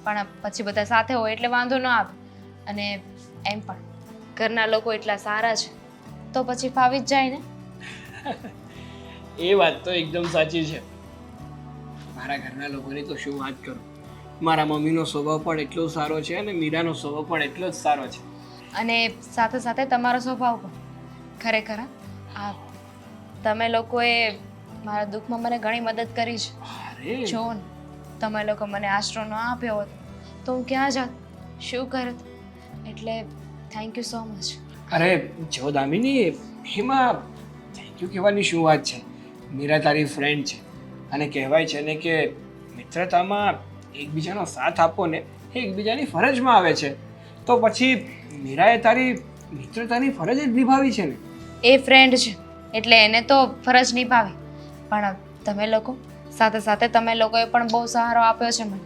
પણ પછી બધા સાથે હોય એટલે વાંધો ન આવે. અને એમ પણ ઘરના લોકો એટલા સારા છે તો પછી ફાવી જ જાય ને. એ વાત તો એકદમ સાચી છે. મારા ઘરના લોકોની તો શું વાત કરું. મારા મમ્મીનો સ્વભાવ પણ એટલો સારો છે અને મીરાનો સ્વભાવ પણ એટલો જ સારો છે. અને સાથે સાથે તમારો સ્વભાવ પણ ખરેખર આ તમે લોકોએ મારા દુઃખમાં મને ઘણી મદદ કરી છે. અરે જો ને તમે લોકો મને આશરો ન આપ્યો હોત તો હું ક્યાં જાત, શું કરત. એટલે થેન્ક યુ સો મચ. અરે જો દામિની, એમાં થેન્ક યુ કહેવાની શું વાત છે. મીરા તારી ફ્રેન્ડ છે અને કહેવાય છે ને કે મિત્રતામાં એકબીજાનો સાથ આપવો ને એ એકબીજાની ફરજમાં આવે છે. તો પછી મીરાએ તારી મિત્રતાની ફરજ જ નિભાવી છે ને. એ ફ્રેન્ડ છે એટલે એને તો ફરજ નિભાવી, પણ તમે લોકો સાથે સાથે તમે લોકોએ પણ બહુ સહારો આપ્યો છે મને.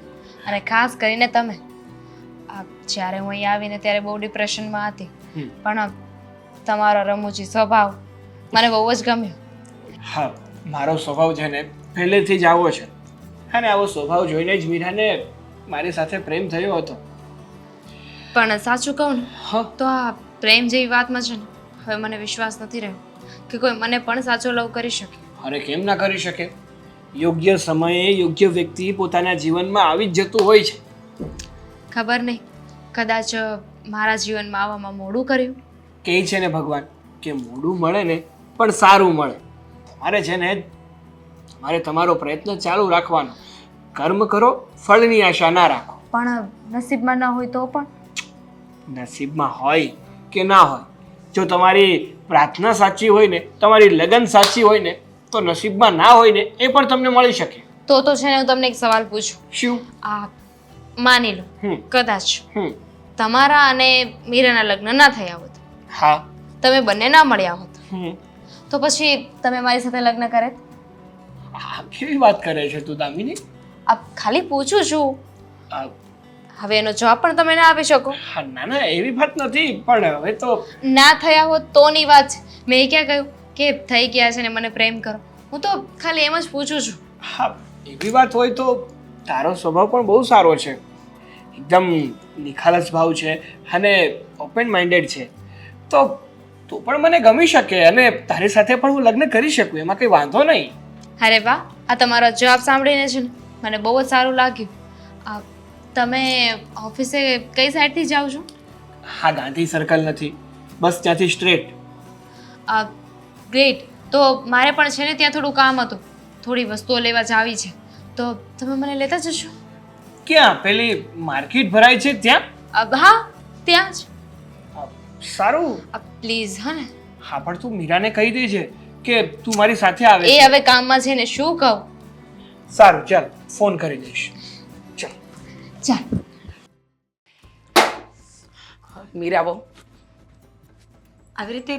અને ખાસ કરીને તમે જ્યારે હું અહીં આવીને ત્યારે બહુ ડિપ્રેશનમાં હતી, પણ તમારો રમૂજી સ્વભાવ મને બહુ જ ગમ્યો. હા, મારો સ્વભાવ છે ને પહેલેથી જ આવો છે અને આવો સ્વભાવ જોઈને જ મીરાને મારી સાથે પ્રેમ થયો હતો. પણ સાચું કહું ને હા, તો આ પ્રેમ જેવી વાતમાં છે ને હવે મને વિશ્વાસ નથી રહ્યો કે કોઈ મને પણ સાચો લવ કરી શકે. અરે કેમ ના કરી શકે. યોગ્ય સમયે યોગ્ય વ્યક્તિ પોતાના જીવનમાં આવી જ જતું હોય છે. ખબર નહીં, કદાચ મારા જીવનમાં આવવામાં મોડું કર્યું. કહે છે ને ભગવાન કે મોડું મળે ને પણ સારું મળે. તમારે છે ને તમારે તમારો પ્રયત્ન ચાલુ રાખવાનો. કર્મ કરો, ફળની આશા ના રાખો. પણ નસીબમાં ન હોય તો પણ નસીબમાં હોય કે ના હોય, જો તમારી પ્રાર્થના સાચી હોય ને, તમારી લગન સાચી હોય ને, તો નસીબમાં ના હોય ને એ પણ તમને મળી શકે. તો છે ને હું તમને એક સવાલ પૂછું. શું? આ માની લો હમ કદાચ હમ તમારા અને મીરાના લગ્ન ના થયા હોત, હા તમે બંને ના મળ્યા હોત, હમ તો પછી તમે મારી સાથે લગ્ન કરે? આ કેવી વાત કરે છે તું દામિની? આ ખાલી પૂછું છું, આ, હવે એનો જવાબ પણ તમે ના આપી શકો. હા, ના ના એવી વાત નથી, પણ હવે તો ના થયા હોત તોની વાત છે. મેં ક્યાં કહ્યું કે થઈ ગયા છે ને મને પ્રેમ કરો. હું તો ખાલી એમ જ પૂછું છું. હા, એવી વાત હોય તો તારો સ્વભાવ પણ બહુ સારો છે. એકદમ નિખાલસ ભાવ છે અને ઓપન માઇન્ડેડ છે. તો તું પણ મને ગમી શકે અને તારી સાથે પણ હું લગ્ન કરી શકું, એમાં કંઈ વાંધો નહીં. અરે વાહ, આ તમારો જવાબ સાંભળીને છે ને મને બહુ જ સારું લાગ્યું. આ તમે ઓફિસે કઈ સાઈડથી જાઓ છો? હા, ગાંધી સર્કલ નથી, બસ ત્યાંથી સ્ટ્રેટ. ગ્રેટ. તો મારે પણ છે ને ત્યાં થોડું કામ હતું, થોડી વસ્તુઓ લેવા જાવી છે, તો તમે મને લેતા જશો? ક્યાં? પેલી માર્કેટ ભરાય છે ત્યાં? હા, ત્યાં જ. સારું. પ્લીઝ હા ને. હા, પણ તું મીરાને કહી દેજે કે તું મારી સાથે આવે એ છે. હવે કામમાં છે ને, શું કહું. સારું, ચાલ ફોન કરી દઈશ. ચાલ. ચાલ. મીરા બહુ આવી રીતે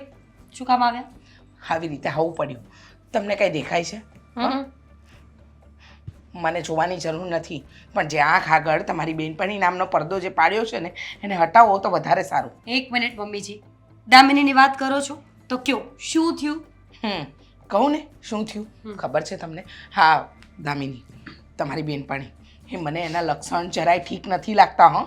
શું કામ આવ્યા? આવી રીતે આવવું પડ્યું. તમને કંઈ દેખાય છે? મને જોવાની જરૂર નથી, પણ જે આંખ આગળ તમારી બેનપણી નામનો પડદો જે પાડ્યો છે ને એને હટાવો તો વધારે સારું. એક મિનિટ મમ્મીજી, દામિનીની વાત કરો છો તો કયો શું થયું? કહું ને શું થયું ખબર છે તમને? હા દામિની, તમારી બેનપણી એ મને એના લક્ષણ જરાય ઠીક નથી લાગતા. હં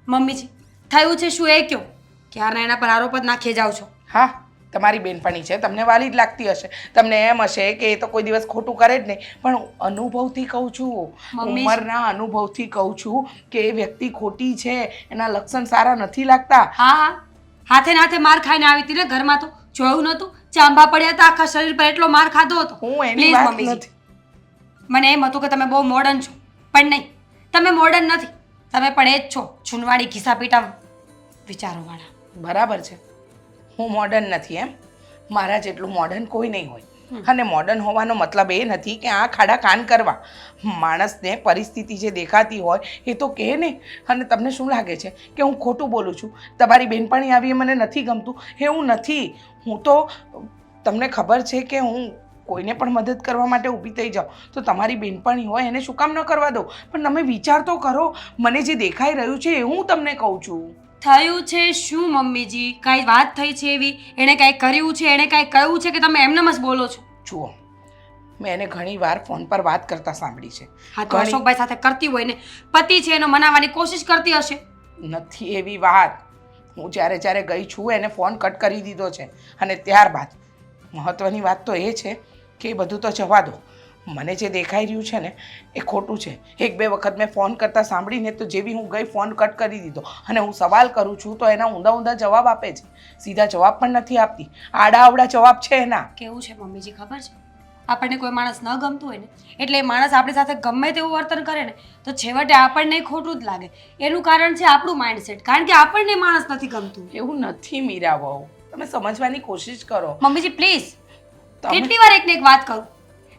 મમ્મીજી થયું છે શું એ કયો? ક્યારના એના પર આરોપ જ નાખી જાઓ છો. હા, તમારી બેનપણી છે, તમને વાલી જ લાગતી હશે. તમને એમ હશે કે એ તો કોઈ દિવસ ખોટું કરે જ નહીં, પણ અનુભવથી કહું છું, મમ્મી. ઉંમરના અનુભવથી કહું છું કે એ વ્યક્તિ ખોટી છે, એના લક્ષણ સારા નથી લાગતા. હા હા, હાથે ને હાથે માર ખાઈને આવી હતી ને ઘરમાં, તો જોયું નહોતું? ચાંબા પડ્યા હતા આખા શરીર પર, એટલો માર ખાધો હતો. હું એની Please, વાત મમ્મીજી. નથી. મને એમ હતું કે તમે બહુ મોડર્ન છો, પણ નહીં, તમે મોડર્ન નથી. તમે પણ એ જ છો, છૂનવાડી ઘીસા પીટા વિચારોવાળા. બરાબર છે, હું મોડર્ન નથી એમ? મારા જેટલું મોડર્ન કોઈ નહીં હોય. અને મોડર્ન હોવાનો મતલબ એ નથી કે આ ખાડા કાન કરવા. માણસને પરિસ્થિતિ જે દેખાતી હોય એ તો કહે ને. અને તમને શું લાગે છે કે હું ખોટું બોલું છું? તમારી બેનપણી આવી એ મને નથી ગમતું એવું નથી. હું તો તમને ખબર છે કે હું કોઈને પણ મદદ કરવા માટે ઊભી થઈ જાઉં તો તમારી બેનપણી હોય એને શું કામ ન કરવા દઉં? પણ તમે વિચાર તો કરો, મને જે દેખાઈ રહ્યું છે એ હું તમને કહું છું. થયું છે શું મમ્મીજી? કાંઈ વાત થઈ છે એવી? એણે કાંઈ કર્યું છે, એણે કાંઈ કહ્યું છે કે તમે એમનેમ જ બોલો છો? જુઓ, મેં એને ઘણી વાર ફોન પર વાત કરતા સાંભળી છે. હા, તો અશોકભાઈ સાથે કરતી હોય ને, પતિ છે એનો મનાવવાની કોશિશ કરતી હશે. નથી એવી વાત. હું જ્યારે જ્યારે ગઈ છું એને ફોન કટ કરી દીધો છે. અને ત્યારબાદ મહત્ત્વની વાત તો એ છે કે એ બધું તો જવા દો. મને જે દેખાઈ રહ્યું છે ને એ ખોટું છે. 1-2 વખત મેં ફોન કરતાં સાંભળીને તો જેવી હું ગઈ ફોન કટ કરી દીધો. અને હું સવાલ કરું છું તો એના ઊંધા ઊંધા જવાબ આપે છે. સીધા જવાબ પણ નથી આપતી. આડા અવડા જવાબ છે એના. કેવું છે મમ્મીજી ખબર છે, આપણને કોઈ માણસ ન ગમતું હોય ને એટલે એ માણસ આપણી સાથે ગમે તેવું વર્તન કરે ને તો છેવટે આપણને ખોટું જ લાગે. એનું કારણ છે આપણું માઇન્ડસેટ, કારણ કે આપણને માણસ નથી ગમતું. એવું નથી મીરા વહુ, તમે સમજવાની કોશિશ કરો. મમ્મીજી પ્લીઝ, તમે- કેટલી વાર એકને એક વાત કરું,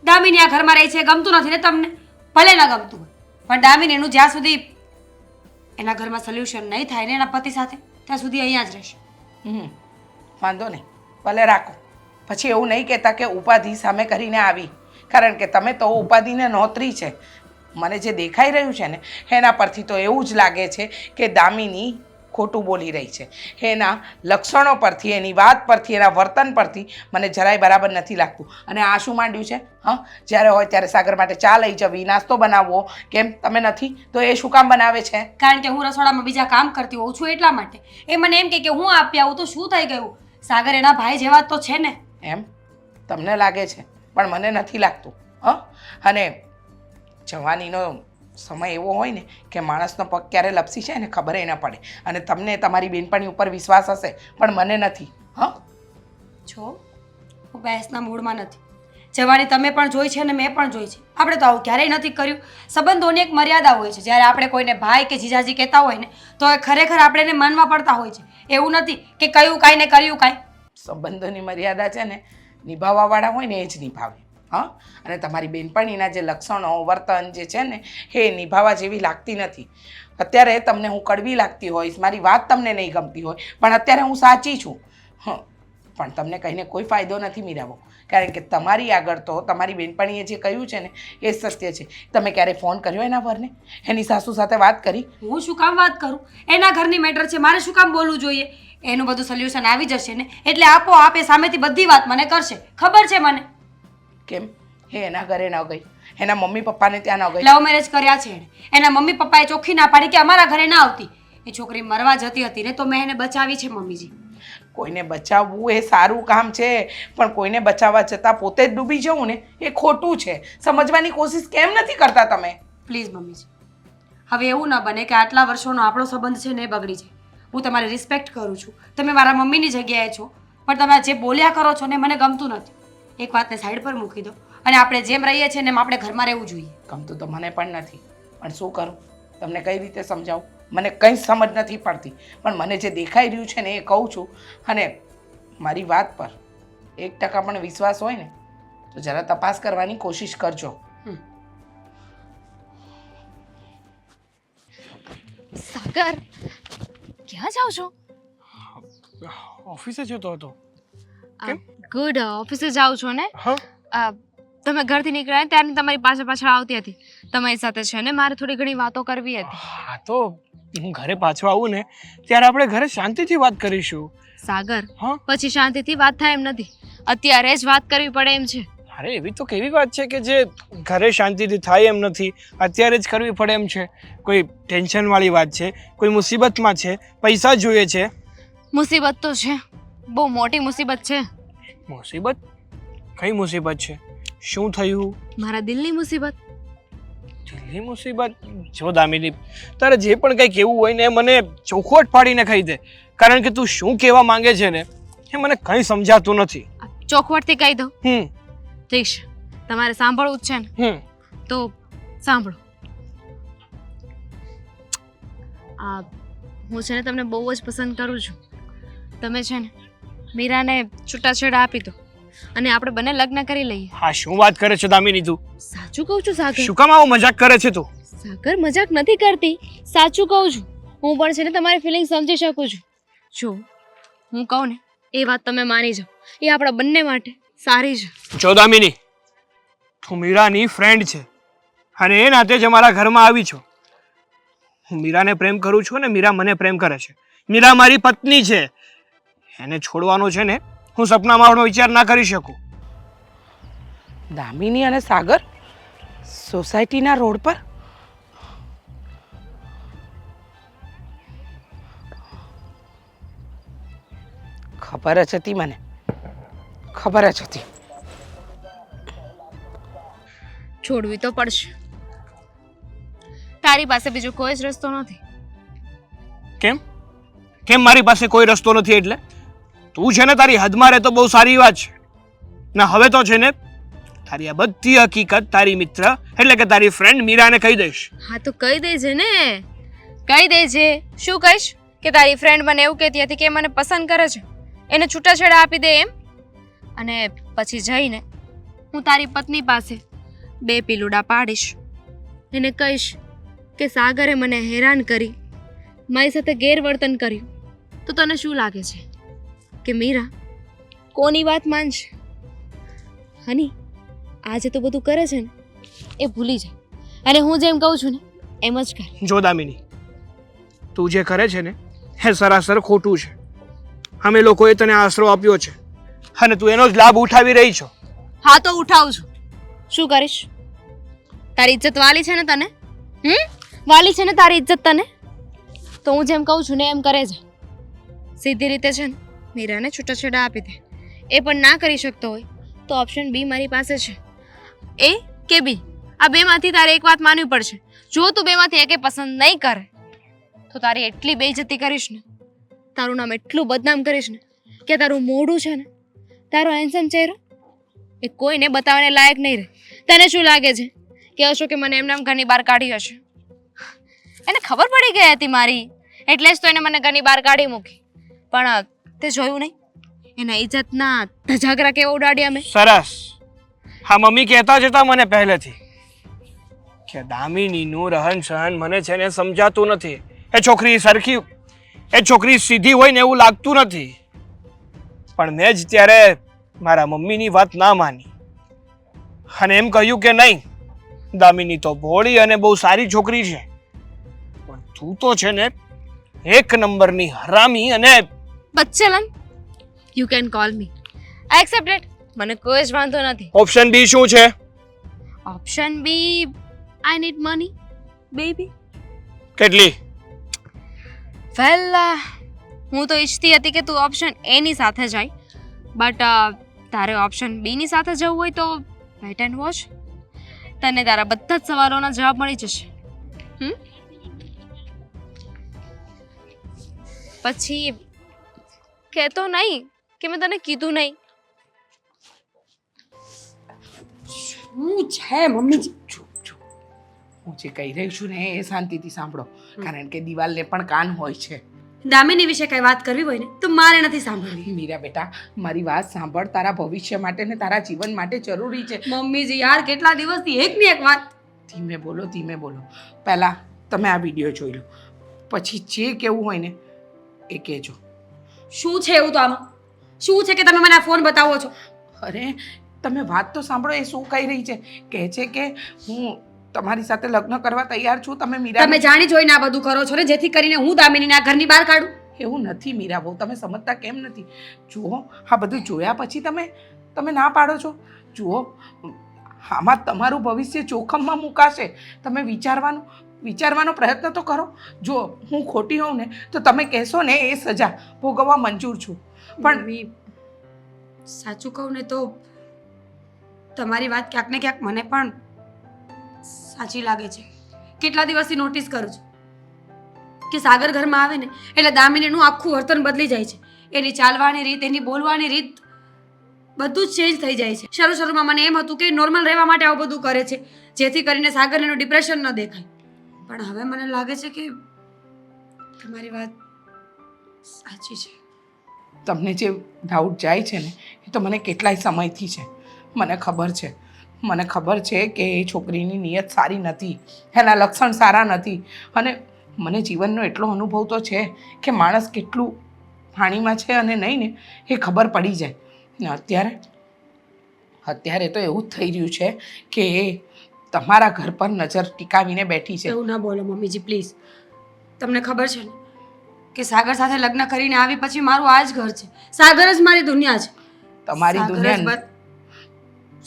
દામિની આ ઘરમાં રહી છે, ગમતું નથી ને તમને, ભલે ના ગમતું હોય પણ દામિનીનું જ્યાં સુધી એના ઘરમાં સોલ્યુશન નહીં થાય ને એના પતિ સાથે ત્યાં સુધી અહીંયા જ રહેશે. વાંધો નહીં, ભલે રાખો. પછી એવું નહીં કહેતા કે ઉપાધિ સામે કરીને આવી, કારણ કે તમે તો ઉપાધિને નોતરી છે. મને જે દેખાઈ રહ્યું છે ને એના પરથી તો એવું જ લાગે છે કે દામિની ખોટું બોલી રહી છે. એના લક્ષણો પરથી, એની વાત પરથી, એના વર્તન પરથી મને જરાય બરાબર નથી લાગતું. અને આ શું માંડ્યું છે? જ્યારે હોય ત્યારે સાગર માટે ચા લઈ જવી, નાસ્તો બનાવવો, કેમ તમે નથી તો એ શું કામ બનાવે છે? કારણ કે હું રસોડામાં બીજા કામ કરતી હોઉં છું એટલા માટે. એ મને એમ કહે કે હું આપી આવું તો શું થઈ ગયું, સાગર એના ભાઈ જેવા તો છે ને. એમ તમને લાગે છે પણ મને નથી લાગતું. અને જવાનીનો સમય એવો હોય ને કે માણસનો પગ ક્યારે લપસી છે ને ખબર ન પડે. અને તમને તમારી બેનપણી ઉપર વિશ્વાસ હશે પણ મને નથી. છો હું બહેસના મૂડમાં નથી. જવાની તમે પણ જોઈ છે અને મેં પણ જોઈ છે. આપણે તો આવું ક્યારેય નથી કર્યું. સંબંધોની એક મર્યાદા હોય છે. જ્યારે આપણે કોઈને ભાઈ કે જીજાજી કહેતા હોય ને તો એ ખરેખર આપણે એને માનવા પડતા હોય છે. એવું નથી કે કયું કાંઈ ને કર્યું કાંઈ. સંબંધોની મર્યાદા છે ને નિભાવવાવાળા હોય ને એ જ નિભાવે. અને તમારી બેનપણીના જે લક્ષણો, વર્તન જે છે ને એ નિભાવવા જેવી લાગતી નથી. અત્યારે તમને હું કડવી લાગતી હોઈશ, મારી વાત તમને નહીં ગમતી હોય, પણ અત્યારે હું સાચી છું. પણ તમને કહીને કોઈ ફાયદો નથી મીરાબો, કારણ કે તમારી આગળ તો તમારી બેનપણીએ જે કહ્યું છે ને એ સત્ય છે. તમે ક્યારે ફોન કર્યો એના વરને? એની સાસુ સાથે વાત કરી? હું શું કામ વાત કરું? એના ઘરની મેટર છે, મારે શું કામ બોલવું જોઈએ? એનું બધું સોલ્યુશન આવી જશે ને એટલે આપોઆપ એ સામેથી બધી વાત મને કરશે. ખબર છે મને. કેમ એ એના ઘરે ન ગઈ? એના મમ્મી પપ્પાને ત્યાં ન ગઈ? લવ મેરેજ કર્યા છે એણે. એના મમ્મી પપ્પાએ ચોખ્ખી ના પાડી કે અમારા ઘરે ના આવતી. એ છોકરી મરવા જતી હતી ને તો મેં એને બચાવી છે મમ્મીજી. કોઈને બચાવવું એ સારું કામ છે પણ કોઈને બચાવવા જતાં પોતે જ ડૂબી જવું ને એ ખોટું છે. સમજવાની કોશિશ કેમ નથી કરતા તમે? પ્લીઝ મમ્મીજી, હવે એવું ના બને કે આટલા વર્ષોનો આપણો સંબંધ છે ને એ બગડી જાય. હું તમારી રિસ્પેક્ટ કરું છું, તમે મારા મમ્મીની જગ્યાએ છો, પણ તમે જે બોલ્યા કરો છો ને મને ગમતું નથી. એક વાતને સાઈડ પર મૂકી દો અને આપણે જેમ રહીએ છીએ ને એમ આપણે ઘરમાં રહેવું જોઈએ. ગમતું તો મને પણ નથી, પણ શું કરું? તમને કઈ રીતે સમજાવું? મને કંઈ સમજ નથી પડતી. પણ મને જે દેખાઈ રહ્યું છે ને એ કહું છું. અને મારી વાત પર 1% પણ વિશ્વાસ હોય ને તો જરા તપાસ કરવાની કોશિશ કરજો. સાગર, ક્યાં જાઓ છો? ઓફિસે જતો હતો. ગુડ, ઓફિસે જાઓ છો ને? હા. તમે ઘરથી નીકળ્યા ને ત્યારે તમારી પાછળ આવતી હતી. તમારી સાથે છે ને મારે થોડી ઘણી વાતો કરવી હતી. હા તો હું ઘરે પાછો આવું ને ત્યારે આપણે ઘરે શાંતિથી વાત કરીશું. સાગર, હા? પછી શાંતિથી વાત થાય એમ નથી, અત્યારે જ વાત કરવી પડે એમ છે. અરે એવી તો કેવી વાત છે કે જે ઘરે શાંતિથી થાય એમ નથી, અત્યારે જ કરવી પડે એમ છે? કોઈ ટેન્શનવાળી વાત છે? કોઈ મુસીબતમાં છે? પૈસા જોઈએ છે? મુસીબત તો છે, બહુ મોટી મુસીબત છે. મુસીબત? કઈ મુસીબત છે? શું થયું? મારા દિલની મુસીબત. દિલની મુસીબત? જો દામિની, તારે જે પણ કંઈ કહેવું હોય ને એ મને ચોખવટ પાડીને કહી દે, કારણ કે તું શું કહેવા માંગે છે ને એ મને કંઈ સમજાતું નથી. ચોખવટથી કહી દઉં? ઠીક છે, તમારે સાંભળવું જ છે ને તો સાંભળો. હું છે ને તમને બહુ જ પસંદ કરું છું. તમે છે ને મીરાને છૂટાછેડા આપી દો અને આપણે બંને લગ્ન કરી લઈએ. હા, શું વાત કરે છે દામિની તું? સાચું કહું છું સાગર. શું કામ આવો મજાક કરે છે તું? સાગર, મજાક નથી કરતી, સાચું કહું છું. હું પણ છે ને તમારી ફિલિંગ સમજી શકું છું. જો હું કહું ને એ વાત તમે માની જાઓ, એ આપણા બંને માટે સારી છે. જો દામિની, તું મીરાની ફ્રેન્ડ છે અને એ નાતે જ અમારા ઘરમાં આવી છો. હું મીરાને પ્રેમ કરું છું અને મીરા મને પ્રેમ કરે છે. મીરા મારી પત્ની છે, એને છોડવાનો છે ને હું સપનામાં આવવાનો વિચાર ના કરી શકું. દામિની અને સાગર સોસાયટીના રોડ પર? ખબર જ હતી મને, ખબર જ હતી. છોડવી તો પડશે. તારી પાસે બીજો કોઈ જ રસ્તો નથી. કેમ કેમ મારી પાસે કોઈ રસ્તો નથી? એટલે તું છે ને તારી હદમાં રહે તો બહુ સારી વાત છે. ના હવે તો છે ને તારી આ બધી હકીકત તારી મિત્ર એટલે કે તારી ફ્રેન્ડ મીરાને કહી દઈશ. હા તો કહી દેજે ને, કહી દેજે. શું કહીશ? કે તારી ફ્રેન્ડ મને એવું કહેતી હતી કે મને પસંદ કરે છે, એને છૂટાછેડા આપી દે એમ. અને પછી જઈને હું તારી પત્ની પાસે 2 પીલુડા પાડીશ. એને કહીશ કે સાગરે મને હેરાન કરી, મારી સાથે ગેરવર્તન કર્યું. તો તને શું લાગે છે કે મીરા કોની વાત માનશે? હની, આજે તો બધું કરે છે ને એ ભૂલી જાય, અને હું જેમ કહું છું ને એમ જ કર. જો દામિની, તું જે કરે છે ને એ સરાસર ખોટું છે. અમે લોકોએ તને આશરો આપ્યો છે અને તું એનો જ લાભ ઉઠાવી રહી છો. હા તો ઉઠાવું છું. શું કરીશ? તારી ઇજ્જત વાલી છે ને તને? વાલી છે ને તારી ઇજ્જત તને? તો હું જેમ કહું છું ને એમ કરે છે. સીધી રીતે છે ને મીરાને છૂટાછેડા આપી દે. એ પણ ના કરી શકતો હોય તો ઓપ્શન બી મારી પાસે છે. એ કે બી, આ બેમાંથી તારે એક વાત માનવી પડશે. જો તું બેમાંથી એકે પસંદ નહીં કરે તો તારી એટલી બેઇજ્જતી કરીશ ને, તારું નામ એટલું બદનામ કરીશ ને કે તારું મોઢું છે ને, તારો હેન્ડસમ ચહેરો એ કોઈને બતાવવાને લાયક નહીં રહે. તને શું લાગે છે કે અશોકે મને એમનામ ઘરની બહાર કાઢી હશે? એને ખબર પડી ગઈ હતી મારી, એટલે જ તો એને મને ઘરની બહાર કાઢી મૂકી. પણ તે જોયું નહીં એના ઇજ્જતના ધજાગરા કેવા ઉડાડ્યા મેં. સરસ. હા, મમ્મી કહેતા જ હતા મને પહેલેથી કે દામિનીનું રહન સહન મને છે ને સમજાતું નથી. એ છોકરી સરખી, એ છોકરી સીધી હોય ને એવું લાગતું નથી. પણ મેં જ ત્યારે મારા મમ્મીની વાત ના માની અને એમ કહ્યું કે નહીં, દામિની તો ભોળી અને બહુ સારી છોકરી છે, પણ તું તો છે ને એક નંબરની હરામી અને બચ્ચલન. You can call me, I accept it. મને કોઈ જ વાંધો નથી. ઓપ્શન બી શું છે? Option B, I need money baby. કેટલી? વેલ, હું તો ઈચ્છતી હતી કે તું ઓપ્શન એ ની સાથે જાય, બટ તારે ઓપ્શન બી ની સાથે જવું હોય તો વેઇટ એન્ડ વોચ. તને તારા બધા જ સવાલોના જવાબ મળી જશે. પછી કહેતો નહીં કે મેં તને કીધું નહીં. શું છે મમ્મીજી? હું જે કહી રહી છું ને એ શાંતિથી સાંભળો, કારણ કે દિવાલને પણ કાન હોય છે. દામિની વિશે કઈ વાત કરવી હોય ને તો મારે નથી સાંભળવી. મીરા બેટા, મારી વાત સાંભળ. તારા ભવિષ્ય માટે ને તારા જીવન માટે જરૂરી છે. મમ્મીજી યાર, કેટલા દિવસથી એકની એક વાત. ધીમે બોલો, ધીમે બોલો. પહેલાં તમે આ વિડીયો જોઈ લો, પછી જે કેવું હોય ને એ કહેજો. શું છે એવું તો આમાં? શું છે કે તમે મને આ ફોન બતાવો છો? અરે તમે વાત તો સાંભળો. એ શું કહી રહી છે? કહે છે કે હું તમારી સાથે લગ્ન કરવા તૈયાર છું. તમે મીરા, તમે જાણી જોઈને આ બધું કરો છો ને જેથી કરીને હું દામિનીને આ ઘરની બહાર કાઢું. એવું નથી મીરા બહુ, તમે સમજતા કેમ નથી? જુઓ, આ બધું જોયા પછી તમે ના પાડો છો. જુઓ, આમાં તમારું ભવિષ્ય જોખમમાં મુકાશે. તમે વિચારવાનો પ્રયત્ન તો કરો. જો હું ખોટી હોઉં ને તો તમે કહેશો ને એ સજા ભોગવવા મંજૂર છું. પણ સાચું કહું ને તો તમારી વાત ક્યાંક ને ક્યાંક મને પણ સાચી લાગે છે. કેટલા દિવસથી નોટિસ કરું છું કે સાગર ઘરમાં આવે ને એટલે દામિનીનું આખું વર્તન બદલી જાય છે. એની ચાલવાની રીત, એની બોલવાની રીત, બધું જ ચેન્જ થઈ જાય છે. શરૂમાં મને એમ હતું કે નોર્મલ રહેવા માટે આવું બધું કરે છે જેથી કરીને સાગરને એનું ડિપ્રેશન ન દેખાય. પણ હવે મને લાગે છે કે તમારી વાત સાચી છે. તમને જે ડાઉટ જાય છે ને એ તો મને કેટલાય સમયથી છે. મને ખબર છે કે એ છોકરીની નિયત સારી નથી, એના લક્ષણ સારા નથી. અને મને જીવનનો એટલો અનુભવ તો છે કે માણસ કેટલું પાણીમાં છે અને નહીં ને એ ખબર પડી જાય. ને અત્યારે તો એવું જ થઈ રહ્યું છે કે એ તમારા ઘર પર નજર ટીકાવીને બેઠી છે. એવું ના બોલો મમ્મીજી પ્લીઝ. તમને ખબર છે ને કે સાગર સાથે લગ્ન કરીને આવી પછી મારું આ જ ઘર છે. સાગર જ મારી દુનિયા છે. તમારી દુનિયા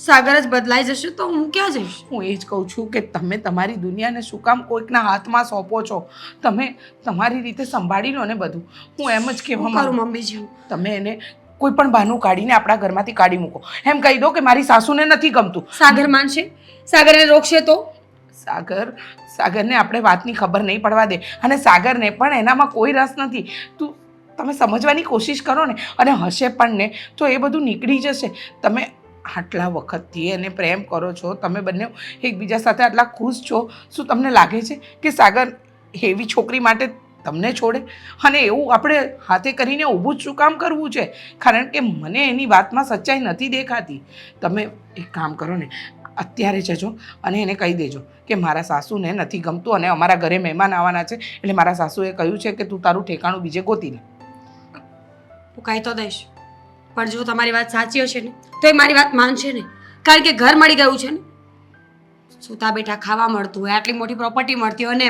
સાગર જ બદલાઈ જશે તો હું ક્યાં જઈશ? હું એ જ કહું છું કે તમે તમારી દુનિયાને શું કામ કોઈકના હાથમાં સોંપો છો? તમે તમારી રીતે સંભાળી લો ને બધું. હું એમ જ કહેવા શું માંગુ કરું મમ્મીજી હું? તમે એને કોઈ પણ બહાનું કાઢીને આપણા ઘરમાંથી કાઢી મૂકો. એમ કહી દો કે મારી સાસુને નથી ગમતું. સાગર માનશે? સાગરને રોકશે તો? સાગરને આપણે વાતની ખબર નહીં પડવા દે. અને સાગરને પણ એનામાં કોઈ રસ નથી. તમે સમજવાની કોશિશ કરો ને. અને હશે પણ ને તો એ બધું નીકળી જશે. તમે આટલા વખતથી એને પ્રેમ કરો છો, તમે બંને એકબીજા સાથે આટલા ખુશ છો, શું તમને લાગે છે કે સાગર એવી છોકરી માટે તમને છોડે? અને એવું આપણે હાથે કરીને ઊભું જ શું કામ કરવું છે? કારણ કે મને એની વાતમાં સચ્ચાઈ નથી દેખાતી. તમે એક કામ કરો ને, અત્યારે જજો અને એને કહી દેજો કે મારા સાસુને નથી ગમતું અને અમારા ઘરે મહેમાન આવવાના છે, એટલે મારા સાસુએ કહ્યું છે કે તું તારું ઠેકાણું બીજે ગોતી લે. હું કહી તો દઈશ, પણ જો તમારી વાત સાચી હશે ને તો એ મારી વાત માનશે નહીં. કારણ કે ઘર મળી ગયું છે ને, સૂતા બેઠા ખાવા મળતું હોય, આટલી મોટી પ્રોપર્ટી મળતી હોય અને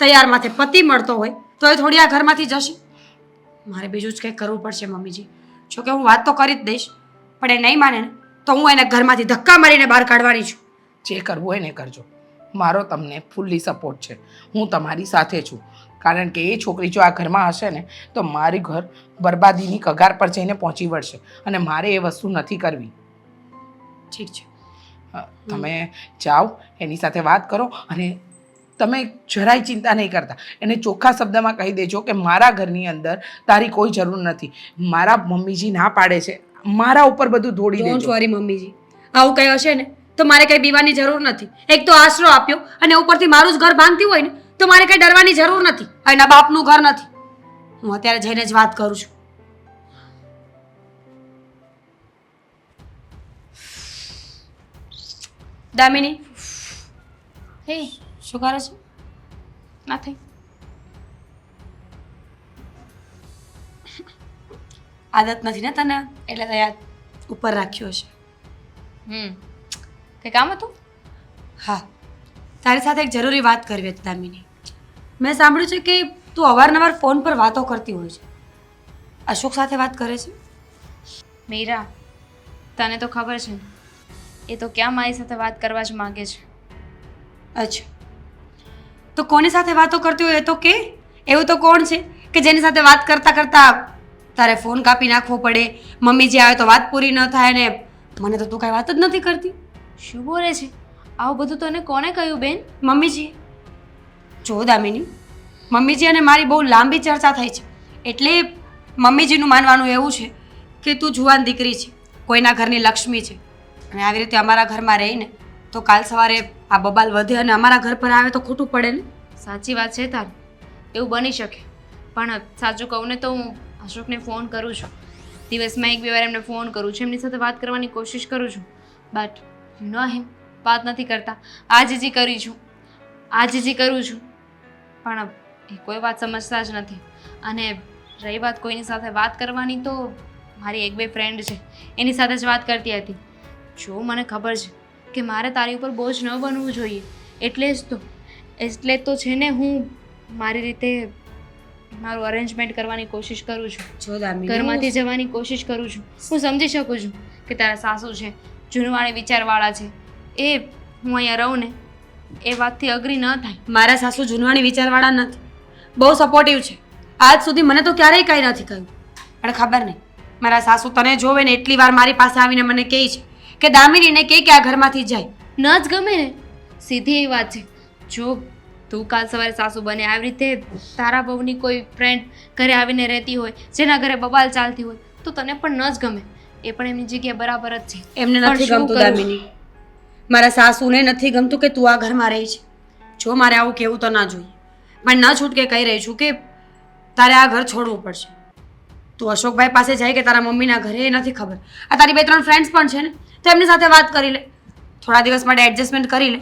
તૈયાર માથે પતિ મળતો હોય તો એ થોડી આ ઘરમાંથી જશે. મારે બીજું જ કંઈક કરવું પડશે મમ્મીજી. જો કે હું વાત તો કરી જ દઈશ, પણ એ નહીં માને ને તો હું એને ઘરમાંથી ધક્કા મારીને બહાર કાઢવાની છું. જે કરવું હોય ને કરજો. મારો તમને ફૂલ્લી સપોર્ટ છે. હું તમારી સાથે છું. કારણ કે એ છોકરી જો આ ઘરમાં હશે ને તો મારી ઘર બરબાદીની કગાર પર જઈને પહોંચી વળશે અને મારે એ વસ્તુ નથી કરવી. ઠીક છે, તમે જાઓ, એની સાથે વાત કરો અને તમે જરાય ચિંતા નહીં કરતા. એને ચોખ્ખા શબ્દમાં કહી દેજો કે મારા ઘરની અંદર તારી કોઈ જરૂર નથી. મારા મમ્મીજી ના પાડે છે, મારા ઉપર બધું ઢોળી ડોન્ટ દેજો. વરી મમ્મીજી. આવું કંઈ હશે ને તો મારે કંઈ બીવાની જરૂર નથી. એક તો આશરો આપ્યો અને ઉપરથી મારું જ ઘર ભાંગતી હોય ને તો મારે કંઈ ડરવાની જરૂર નથી. એના બાપનું ઘર નથી. હું અત્યારે જઈને જ વાત કરું છું. દામિની, હે શું કરે છે? નથી. આદત નથી ને તને, એટલે તો યાદ ઉપર રાખ્યો છે. કંઈ કામ હતું? હા, તારી સાથે એક જરૂરી વાત કરવી હતી દામિની. મેં સાંભળ્યું છે કે તું અવારનવાર ફોન પર વાતો કરતી હોય છે. અશોક સાથે વાત કરે છે? મીરા, તને તો ખબર છે ને, એ તો ક્યાં મારી સાથે વાત કરવા જ માંગે છે. અચ્છા, તો કોની સાથે વાતો કરતી હોય એ તો કે. એવું તો કોણ છે કે જેની સાથે વાત કરતાં કરતાં તારે ફોન કાપી નાખવો પડે, મમ્મીજી આવે તો વાત પૂરી ન થાય ને મને તો તું કાંઈ વાત જ નથી કરતી. શું બોલે છે? આવું બધું તને કોણે કહ્યું બેન? મમ્મીજી. જો દામિની, મમ્મીજી અને મારી બહુ લાંબી ચર્ચા થઈ છે. એટલે મમ્મીજીનું માનવાનું એવું છે કે તું જુવાન દીકરી છે, કોઈના ઘરની લક્ષ્મી છે, અને આવી રીતે અમારા ઘરમાં રહીને તો કાલ સવારે આ બબાલ વધે અને અમારા ઘર પર આવે તો ખોટું પડે ને. સાચી વાત છે તારી, એવું બની શકે. પણ સાચું કહું ને તો હું અશોકને ફોન કરું છું. દિવસમાં 1-2 વાર એમને ફોન કરું છું, એમની સાથે વાત કરવાની કોશિશ કરું છું, બટ નો હિમ, વાત નથી કરતા. આજીજી કરું છું, પણ એ કોઈ વાત સમજતા જ નથી. અને રહી વાત કોઈની સાથે વાત કરવાની, તો મારી 1-2 ફ્રેન્ડ છે, એની સાથે જ વાત કરતી હતી. જો મને ખબર છે કે મારે તારી ઉપર બોજ ન બનવું જોઈએ, એટલે તો છે ને હું મારી રીતે મારું અરેન્જમેન્ટ કરવાની કોશિશ કરું છું. જો દામિની, ઘરમાંથી જવાની કોશિશ કરું છું. હું સમજી શકું છું કે તારા સાસુ છે, જૂનવાણી વિચારવાળા છે, એ હું અહીંયા રહું ને એ વાતથી અગ્રી ન થાય. મારા સાસુ જૂનવાણી વિચારવાળા નથી, બહુ સપોર્ટિવ છે. આજ સુધી મને તો ક્યારેય કંઈ નથી કહ્યું. પણ ખબર નહીં, મારા સાસુ તને જોવે ને એટલી વાર મારી પાસે આવીને મને કહે છે કે દામિનીને કહે કે આ ઘરમાંથી જાય. ન જ ગમે ને, સીધી એ વાત છે. જો તું કાલ સવારે સાસુ બને આવી રીતે તારા બહુની કોઈ ફ્રેન્ડ ઘરે આવીને રહેતી હોય, જેના ઘરે બબાલ ચાલતી હોય, તો તને પણ ન જ ગમે. એ પણ એમની જગ્યાએ બરાબર જ છે. એમને પણ નથી શું ગમતું કરું? દામિની, મારા સાસુને નથી ગમતું કે તું આ ઘરમાં રહી છે. જો મારે આવું કહેવું તો ના જોઈએ, પણ ન છૂટકે કહી રહી છું કે તારે આ ઘર છોડવું પડશે. તું અશોકભાઈ પાસે જાય કે તારા મમ્મીના ઘરે એ નથી ખબર. આ તારી 2-3 ફ્રેન્ડ્સ પણ છે ને, તો એમની સાથે વાત કરી લે. થોડા દિવસ માટે એડજસ્ટમેન્ટ કરી લે,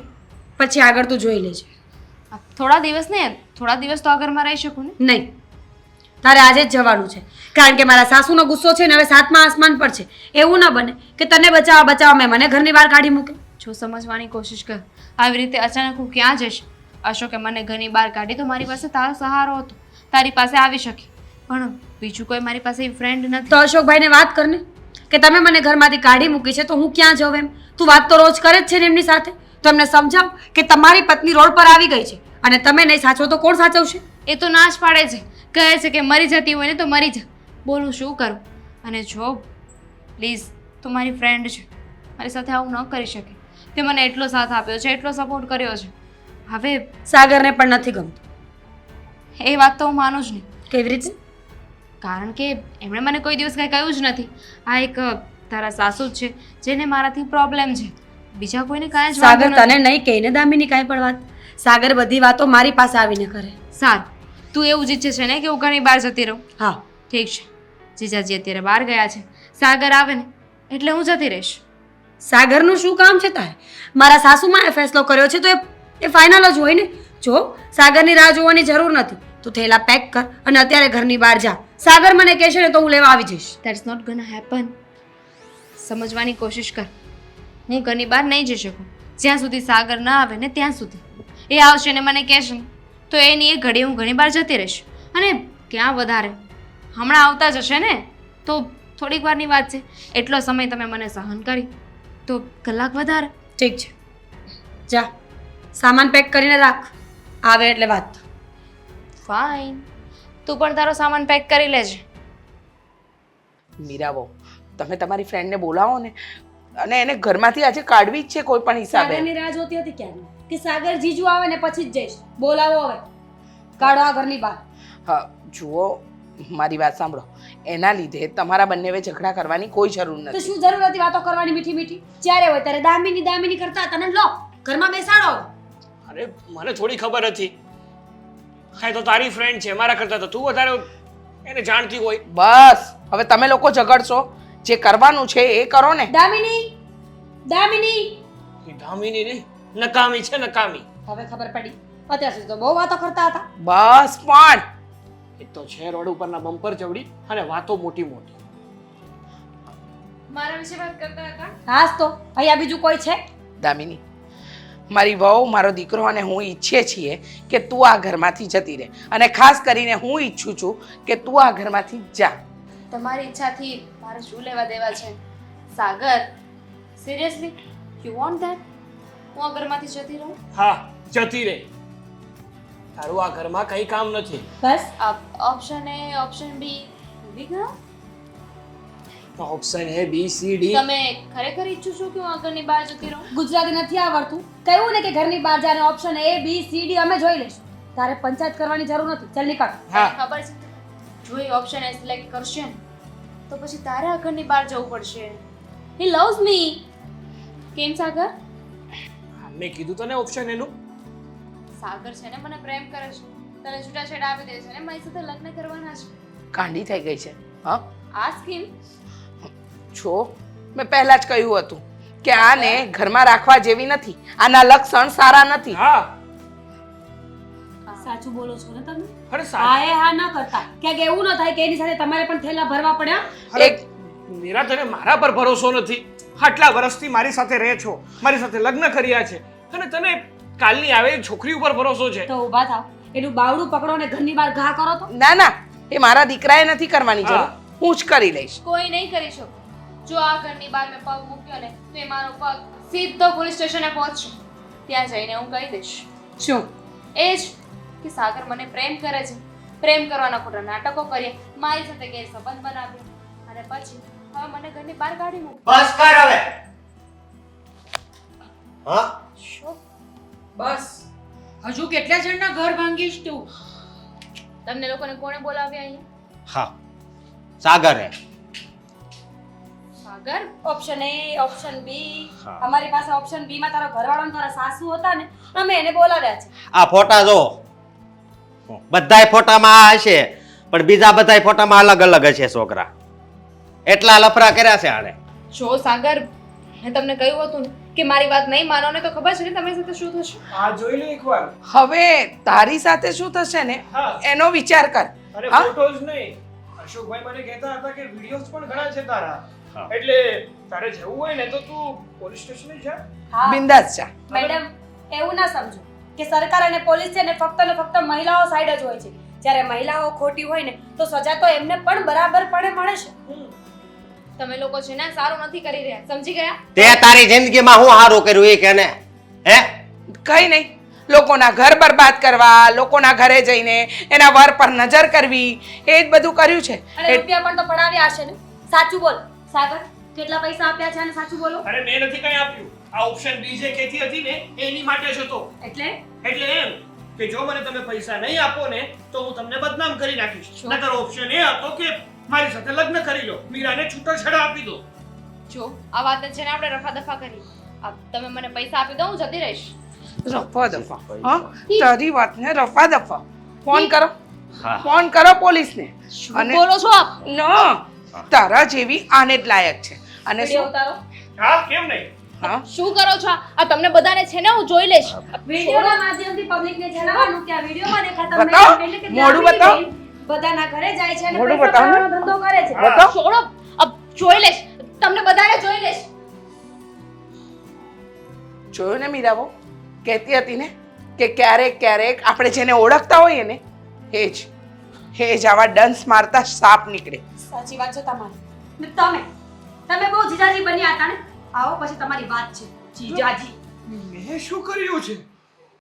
પછી આગળ તું જોઈ લેજે. થોડા દિવસ તો આ ઘરમાં રહી શકું ને? નહીં, તારે આજે જ જવાનું છે. કારણ કે મારા સાસુનો ગુસ્સો છે ને હવે 7મા આસમાન પર છે. એવું ન બને કે તને બચાવવા મેં મને ઘરની બહાર કાઢી મૂકે. જો સમજવાની કોશિશ કર. આવી રીતે અચાનક હું ક્યાં જઈશ? અશોકે મને ઘરની બહાર કાઢી તો મારી પાસે તારો સહારો હતો, તારી પાસે આવી શકી. પણ બીજું કોઈ મારી પાસે ફ્રેન્ડ નથી. તો અશોકભાઈને વાત કરને. કે તમે મને ઘરમાંથી કાઢી મૂકી છે તો હું ક્યાં જાઉં એમ? તું વાત તો રોજ કરે જ છે ને એમની સાથે. તો એમને સમજાવ કે તમારી પત્ની રોડ પર આવી ગઈ છે અને તમે નહીં સાચવો તો કોણ સાચવશે? એ તો ના જ પાડે છે, કહે છે કે મરી જતી હોય ને તો મરી જા. બોલું શું કરું? અને જો પ્લીઝ, તું મારી ફ્રેન્ડ છે, મારી સાથે આવું ન કરી શકે. તે મને એટલો સાથ આપ્યો છે, એટલો સપોર્ટ કર્યો છે. હવે સાગરને પણ નથી ગમતું. એ વાત તો હું માનું જ નહીં, કેવી રીતે? કારણ કે એમણે મને કોઈ દિવસ કંઈ કહ્યું જ નથી. આ એક તારા સાસુ જ છે જેને મારાથી પ્રોબ્લેમ છે, બીજા કોઈને કાંઈ જ વાંધો સાગર તને નથી. નહીં કહીને દામિની કાંઈ પણ વાત. સાગર બધી વાતો મારી પાસે આવીને કરે. સારું, તું એવું જ ઈચ્છે છે ને કે હું ઘણી બહાર જતી રહું? હા, ઠીક છે, જીજાજી અત્યારે બહાર ગયા છે, સાગર આવે ને એટલે હું જતી રહીશ. સાગરનું શું કામ છે તારે? મારા સાસુમાએ ફેસલો કર્યો છે તો એ ફાઇનલ જ હોય ને. જો સાગરની રાહ જોવાની જરૂર નથી. તું થેલા પેક કર અને અત્યારે ઘરની બહાર જા. સાગર મને કહેશે ને તો હું લેવા આવી જઈશ. That's not gonna happen. સમજવાની કોશિશ કર. હું ઘરની બહાર નહીં જઈ શકું જ્યાં સુધી સાગર ના આવે ને ત્યાં સુધી. એ આવશે ને મને કહેશે ને તો એની એક ઘડી હું ઘણી બહાર જતી રહીશ. અને ક્યાં વધારે, હમણાં આવતા જ હશે ને તો થોડીક વારની વાત છે. એટલો સમય તમે મને સહન કરી તો કલાક વધારે. ઠીક છે, જા સામાન પેક કરીને રાખ, આવે એટલે વાત. ફાઇન, તું પણ તારો સામાન પેક કરી લેજે. મીરાબો, તમે તમારી ફ્રેન્ડને બોલાવો ને, અને એને ઘરમાંથી આજે કાઢવી જ છે કોઈ પણ હિસાબે. સાગરની રાહ જોતી હતી ક્યારની કે સાગર જીજુ આવે ને પછી જ જઈશ. બોલાવો હવે, કાઢો આ ઘરની બહાર. હા જુઓ, મારી વાત સાંભળો, એના લીધે તમારા બંનેવે ઝઘડા કરવાની કોઈ જરૂર તો નથી. શું જરૂર હતી વાતો કરવાની મીઠી મીઠી? જ્યારે હોય ત્યારે દામિની દામિની કરતા તને લો ઘરમાં બેસાડો. અરે મને થોડી ખબર હતી. હા, એ તો તારી ફ્રેન્ડ છે, મારા કરતા તો તું વધારે એને જાણતી હોય. બસ હવે તમે લોકો ઝઘડશો, જે કરવાનું છે એ કરો ને. દામિની, દામિની. એ ધામીની નહીં, નકામી છે નકામી. હવે ખબર પડી. અત્યાર સુધી તો બહુ વાતો કરતા હતા. બસ પણ એક તો છે રોડ ઉપરના બમ્પર ચવડી અને વાતો મોટી મોટી. મારા વિશે વાત કરતા હતા. હાસ તો અહીંયા બીજું કોઈ છે? દામિની, મારી વહુ, મારો દીકરો અને હું ઈચ્છીએ છીએ કે તું આ ઘરમાંથી જતી રહે, અને ખાસ કરીને હું ઈચ્છું છું કે તું આ ઘરમાંથી જા. તમારી ઈચ્છાથી મારે શું લેવા દેવા છે? સાગર, સિરિયસલી યુ વોન્ટ ધેટ હું આ ઘરમાંથી જતી રહું? હા, જતી રહે. તારું આ ઘરમાં કઈ કામ નથી. બસ ઓપ્શન એ, ઓપ્શન બી, ભૂલી ગયા? Option A B C D. તમે ખરેખર ઈચ્છો છો કે હું આ ઘરની બહાર જતી રહું? ગુજરાતી નથી આવડતું. કહ્યું ને કે ઘરની બહાર જાને option A B C D અમે જોઈ લઈશું. તારે પંચાયત કરવાની જરૂર નથી. ચાલ નીકળ. હા. તને ખબર છે, જો એ ઓપ્શન એ સિલેક્ટ કરશે ને તો પછી તારે આ ઘરની બહાર જવું પડશે. હી લવ્સ મી. કેમ સાગર? મેં કીધું તને ઓપ્શન એનું. સાગર છે ને મને પ્રેમ કરે છે, તને છૂટાછેડા આપી દે છે ને મારી સાથે લગ્ન કરવાના છે. કાંડી થઈ ગઈ છે. હા, આ સ્કીમ છો મેં પહેલા જ કહ્યું હતું કે આને ઘરમાં રાખવા જેવી નથી. આના લક્ષણ સારા નથી. હા. સાચું બોલો છો ને તમે? અરે હા એ હા ન કરતા. ક્યાંક એવું ન થાય કે એની સાથે તમારે પણ થેલા ભરવા પડ્યા. એક મીરા, તને મારા પર ભરોસો નથી. આટલા વર્ષથી મારી સાથે રહે છો, મારી સાથે લગ્ન કર્યા છે, અને તને કાલની આવેલી છોકરી ઉપર ભરોસો છે. તો ઊભા થાવ, એનું બાવડું પકડો ને ઘરની બહાર ઘા કરો તો. ના ના, એ મારા દીકરાએ નથી કરવાની જરૂર. હા. હું જ કરી લઈશ. કોઈ નહીં કરી શકો. જો આ ઘરની બહાર મેં પગ મૂક્યો ને તો એ મારો પગ સીધો પોલીસ સ્ટેશને પહોંચશે. ત્યાં જઈને હું કહી દઈશ શું? એ જ કે સાગર મને પ્રેમ કરે છે, પ્રેમ કરવાના ખોટા નાટકો કરીએ, મારી સાથે ગેરસંબંધ બનાવ્યો અને પછી હવે મને ઘરની બહાર કાઢી મૂક. બસ કર હવે. હા, શું? બસ હજુ કેટલા જણના ઘર ભાંગીશ તું? તમને લોકોને કોણે બોલાવ્યા અહીંયા? હા, સાગરે. Sagar? Option A option B. હા. અમારી પાસે ઓપ્શન B માં તારો ઘરવાળો ને તારા સાસુ હતા ને, અમે એને બોલાવ્યા છે. આ ફોટા જો, બધાય ફોટામાં આ હશે, પણ બીજા બધાય ફોટામાં અલગ અલગ હશે છોકરા. એટલા લફરા કર્યા છે આણે. જો સાગર, મેં તમને કહ્યું હતું ને કે મારી વાત નહીં માનો ને તો ખબર છે ને તમારી સાથે શું થશે? આ જોઈ લે એકવાર. હવે તારી સાથે શું થશે ને હા. એનો વિચાર કર. અરે હા? ફોટોઝ નહીં, અશોકભાઈ મને કહેતા હતા કે વિડિયોઝ પણ ઘણા છે તારા. હા. એટલે તારે જવું હોય ને તો તું પોલીસ સ્ટેશને જા. હા બિંદાસ જા. મેડમ, એવું ના સમજો કે સરકાર અને પોલીસ છે ને ફક્ત મહિલાઓ સાઈડ જ હોય છે. જ્યારે મહિલાઓ ખોટી હોય ને તો સજા તો એમને પણ બરાબરપણે મળે છે. તમે લોકો છે ને સારું નથી કરી રહ્યા, સમજી ગયા? તે તારી જિંદગીમાં હું સારું કર્યું એ કે ને હે કઈ નહીં, લોકોના ઘર બરબાદ કરવા, લોકોના ઘરે જઈને એના વર પર નજર કરવી, એ જ બધું કર્યું છે. અને રૂપિયા પણ તો પડાવ્યા હશે ને? સાચું બોલ સાગર, કેટલા પૈસા આપ્યા છે અને સાચું બોલો. અરે મેં નથી કઈ આપ્યું. આ ઓપ્શન બી જે કહેતી હતી ને એની માટે જ હતો. એટલે એમ કે જો મને તમે પૈસા નહીં આપો ને તો હું તમને બદનામ કરી નાખીશ. નકર ઓપ્શન એ હતો કે મારી સાથે લગ્ન કરી લો, મીરાને છૂટાછેડા આપી દો. જો આ વાત છે ને આપણે રફા દફા કરી. તમે મને પૈસા આપી દો, હું જતી રહીશ. રફા દફા? હા, તારી વાતને રફા દફા. ફોન કરો, હા. ફોન કરો પોલીસને. શું બોલો છો આપ? ન તારા જેવી આને જ લાયક છે. અને વિડિયો શું? ઉતારો. હા કેમ નહીં? હા, શું કરો છો આ? તમને બધાને છે ને હું જોઈ લઈશ. વિડિયોના માધ્યમથી પબ્લિકને જણાવવાનું કે આ વિડિયોમાં દેખાતા બતાવો, એટલે કે મોઢું ત્યાં બતાવો. બેન બધાના ઘરે જાય છે અને મોઢું પૈસા બતાવો ને. કમાવાનો ધંધો કરે છે. બતાવો. છોડો, અબ જોઈ લઈશ, તમને બધાને જોઈ લઈશ. જોયું ને મીરાબો, કહેતી હતી ને કે ક્યારેક ક્યારેક આપણે જેને ઓળખતા હોઈએ ને એ જ આવા ડંસ મારતા સાપ નીકળે. સાચી વાત છે તમારી. ને તમે બહુ જીજાજી બન્યા હતા ને. આવો પછી તમારી વાત છે. જીજાજી મેં શું કર્યું છે?